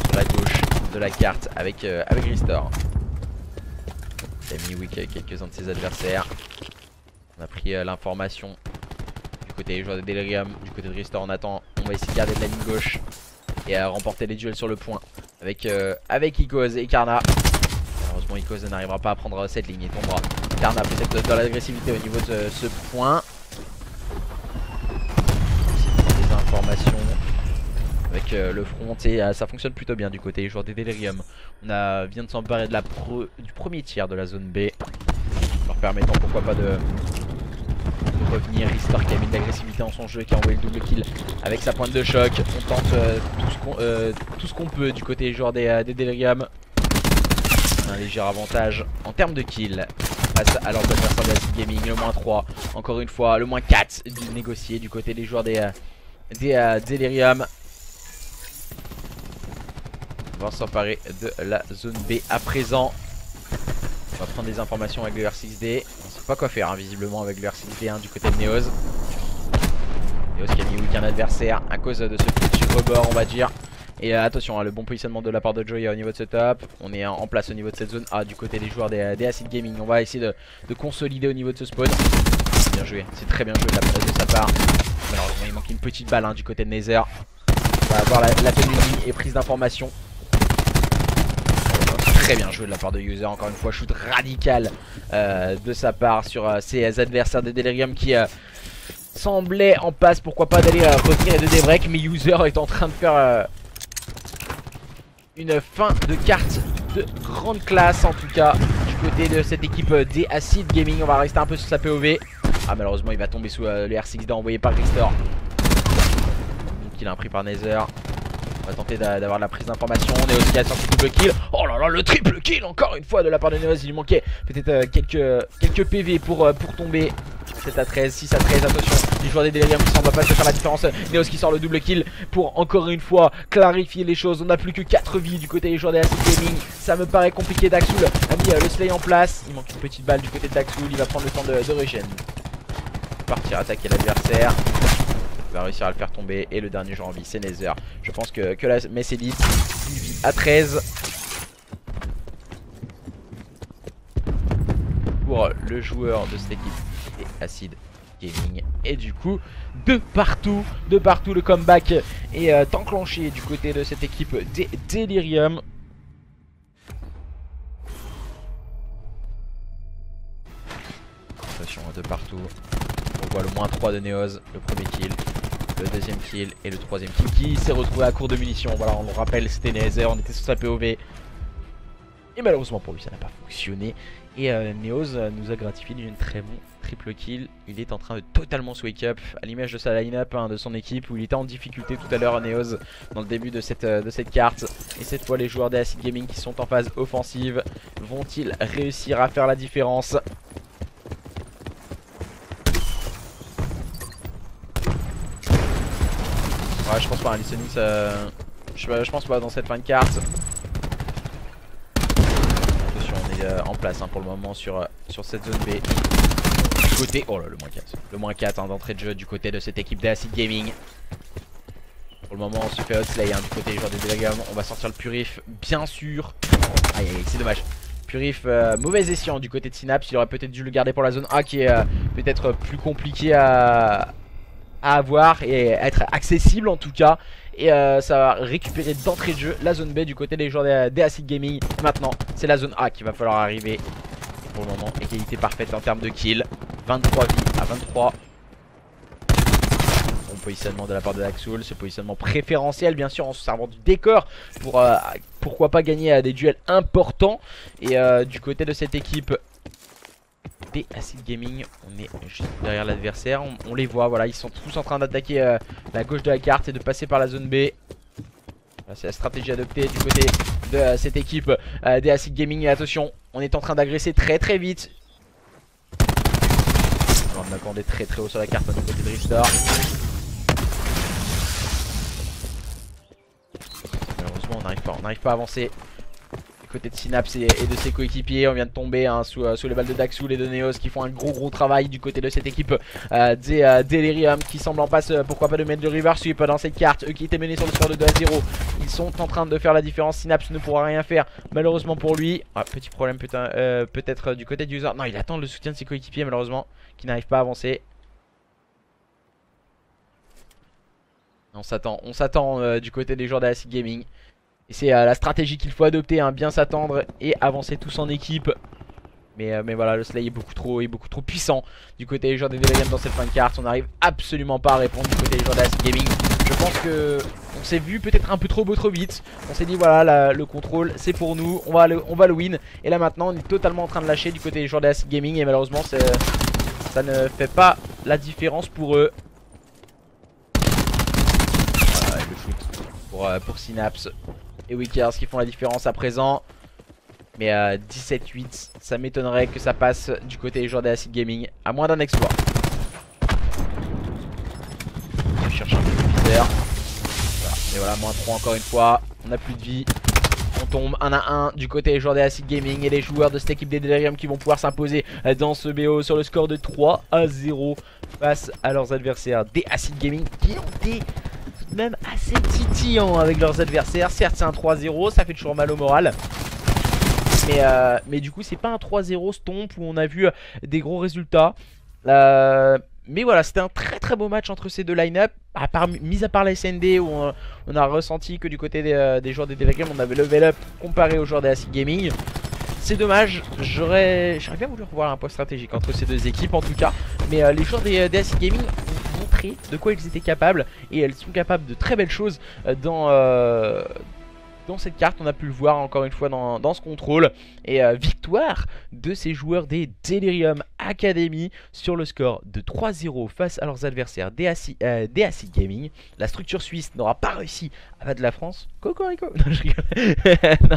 Sur la gauche de la carte avec Restore. Il a mis Wick avec quelques-uns de ses adversaires. On a pris l'information du côté des joueurs de Delirium. Du côté de Restore on attend. On va essayer de garder de la ligne gauche et remporter les duels sur le point avec Icos et Karna. Malheureusement Icos n'arrivera pas à prendre cette ligne. Il tombera. Karna peut-être dans l'agressivité au niveau de ce point. Des informations avec le front et ça fonctionne plutôt bien du côté des joueurs des Delirium. On vient de s'emparer de du premier tiers de la zone B, leur permettant pourquoi pas de revenir. Restore qui a mis de l'agressivité en son jeu, qui a envoyé le double kill avec sa pointe de choc. On tente tout ce qu'on peut du côté des joueurs des Delirium. Un léger avantage en termes de kill face à leurs adversaires de Acid Gaming. Le -3, encore une fois, le -4 négocié du côté des joueurs des Delirium. On va s'emparer de la zone B à présent. On va prendre des informations avec le R6D. On sait pas quoi faire hein, visiblement avec le R6D hein, du côté de Neos. Neos qui a mis week un adversaire à cause de ce petit rebord on va dire. Et attention hein, le bon positionnement de la part de Joya au niveau de ce top. On est en place au niveau de cette zone A du côté des joueurs des Acid Gaming. On va essayer de consolider au niveau de ce spawn. Bien joué, c'est très bien joué de sa part. Malheureusement il manque une petite balle hein, du côté de Nether. On va avoir la tenue et prise d'information. Très bien joué de la part de User, encore une fois shoot radical de sa part sur ses adversaires de Delirium qui semblait en passe pourquoi pas d'aller revenir et de débreak, mais User est en train de faire une fin de carte de grande classe en tout cas du côté de cette équipe des Acid Gaming. On va rester un peu sur sa POV. Ah malheureusement il va tomber sous le R6D envoyé par Restore. Donc il a un pris par Nether. On va tenter d'avoir la prise d'information. Neos qui a sorti double kill. Oh là là, le triple kill encore une fois de la part de Neos. Il lui manquait peut-être quelques PV pour tomber. 7 à 13, 6 à 13, attention. Les joueurs des Delirium qui semblent pas se faire la différence. Neos qui sort le double kill pour encore une fois clarifier les choses. On n'a plus que 4 vies du côté des joueurs des Acid Gaming. Ça me paraît compliqué. Daxoul a mis le slay en place. Il manque une petite balle du côté de Daxoul. Il va prendre le temps de regen. Partir attaquer l'adversaire. va réussir à le faire tomber. Et le dernier joueur en vie, c'est Nether. Je pense que la Mess Elite, il vit à 13. Pour le joueur de cette équipe, et Acid Gaming. Et du coup, de partout le comeback est enclenché du côté de cette équipe Delirium. Attention, de partout. On voit le -3 de Neoz, le premier kill, le deuxième kill et le troisième kill qui s'est retrouvé à court de munitions. Voilà, on le rappelle, c'était Nether, on était sur sa POV. Et malheureusement pour lui, ça n'a pas fonctionné. Et Neoz nous a gratifié d'une très bon triple kill. Il est en train de totalement se wake up, à l'image de sa line-up, de son équipe, où il était en difficulté tout à l'heure, Neoz, dans le début de cette carte. Et cette fois, les joueurs d'Acid Gaming qui sont en phase offensive, vont-ils réussir à faire la différence? Ouais, je pense pas, listening, je pense pas dans cette fin de carte. Attention, on est en place pour le moment sur cette zone B. Du côté, oh là, le -4. Le -4 d'entrée de jeu du côté de cette équipe d'Acid Gaming. Pour le moment, on se fait outslay du côté des joueurs de Delirium. On va sortir le Purif, bien sûr. Aïe aïe, c'est dommage. Purif, mauvais escient du côté de Synapse. Il aurait peut-être dû le garder pour la zone A qui est peut-être plus compliqué à avoir et être accessible en tout cas. Et ça va récupérer d'entrée de jeu la zone B du côté des joueurs d'Acid Gaming. Maintenant c'est la zone A qu'il va falloir arriver. Et pour le moment égalité parfaite en termes de kills. 23 vies à 23. Bon positionnement de la part de Daxoul. Ce positionnement préférentiel bien sûr en se servant du décor pour pourquoi pas gagner des duels importants. Et du côté de cette équipe Acid Gaming, on est juste derrière l'adversaire, on les voit, voilà, ils sont tous en train d'attaquer la gauche de la carte et de passer par la zone B. C'est la stratégie adoptée du côté de cette équipe des Acid Gaming. Et attention, on est en train d'agresser très vite. Alors, on est très haut sur la carte du côté de Ristar. Malheureusement on n'arrive pas à avancer. Côté de Synapse et de ses coéquipiers, on vient de tomber sous les balles de Daxoul et de Neoz qui font un gros travail du côté de cette équipe Delirium qui semble en passe, pourquoi pas de mettre le reverse sweep dans cette carte. Eux qui étaient menés sur le score de 2-0, ils sont en train de faire la différence. Synapse ne pourra rien faire malheureusement pour lui. Petit problème peut-être du côté du user. Non, il attend le soutien de ses coéquipiers malheureusement qui n'arrivent pas à avancer. On s'attend du côté des joueurs d'Acid Gaming. Et c'est la stratégie qu'il faut adopter, bien s'attendre et avancer tous en équipe. Mais voilà, le slay est beaucoup trop puissant du côté des joueurs des Delirium dans cette fin de carte. On n'arrive absolument pas à répondre du côté des joueurs d'Acid Gaming. Je pense que on s'est vu peut-être un peu trop beau trop vite. On s'est dit voilà, le contrôle c'est pour nous, on va le win. Et là maintenant on est totalement en train de lâcher du côté des joueurs d'Acid Gaming. Et malheureusement ça ne fait pas la différence pour eux. Le shoot pour Synapse et Wickers qui font la différence à présent. Mais 17-8, ça m'étonnerait que ça passe du côté des joueurs d'Acid Gaming, à moins d'un exploit. Je cherche un peu de viseur. Voilà. Et voilà, -3 encore une fois. On n'a plus de vie. On tombe 1 à 1 du côté des joueurs d'Acid Gaming. Et les joueurs de cette équipe des Delirium qui vont pouvoir s'imposer dans ce BO sur le score de 3 à 0 face à leurs adversaires des Acid Gaming qui ont été même assez titillants avec leurs adversaires. Certes c'est un 3-0, ça fait toujours mal au moral. Mais du coup c'est pas un 3-0 stomp où on a vu des gros résultats. Mais voilà, c'était un très beau match entre ces deux line-up. Mis à part la SND où on a ressenti que du côté des joueurs des Delirium on avait level up comparé aux joueurs des Acid Gaming. C'est dommage, j'aurais bien voulu revoir un point stratégique entre ces deux équipes en tout cas. Mais les joueurs des Acid Gaming ont montré de quoi ils étaient capables. Et elles sont capables de très belles choses dans cette carte. On a pu le voir encore une fois dans ce contrôle. Et victoire de ces joueurs des Delirium Academy sur le score de 3-0 face à leurs adversaires des Acid Gaming. La structure suisse n'aura pas réussi à battre la France. Cocorico. Non, je rigole. Non.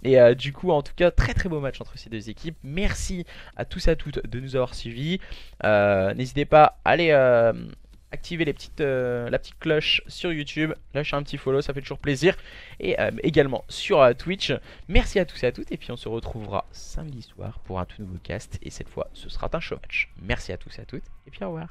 Et du coup en tout cas très beau match entre ces deux équipes. Merci à tous et à toutes de nous avoir suivis. N'hésitez pas à aller activer la petite cloche sur YouTube, lâcher un petit follow, ça fait toujours plaisir. Et également sur Twitch. Merci à tous et à toutes. Et puis on se retrouvera samedi soir pour un tout nouveau cast. Et cette fois ce sera un show match. Merci à tous et à toutes. Et puis au revoir.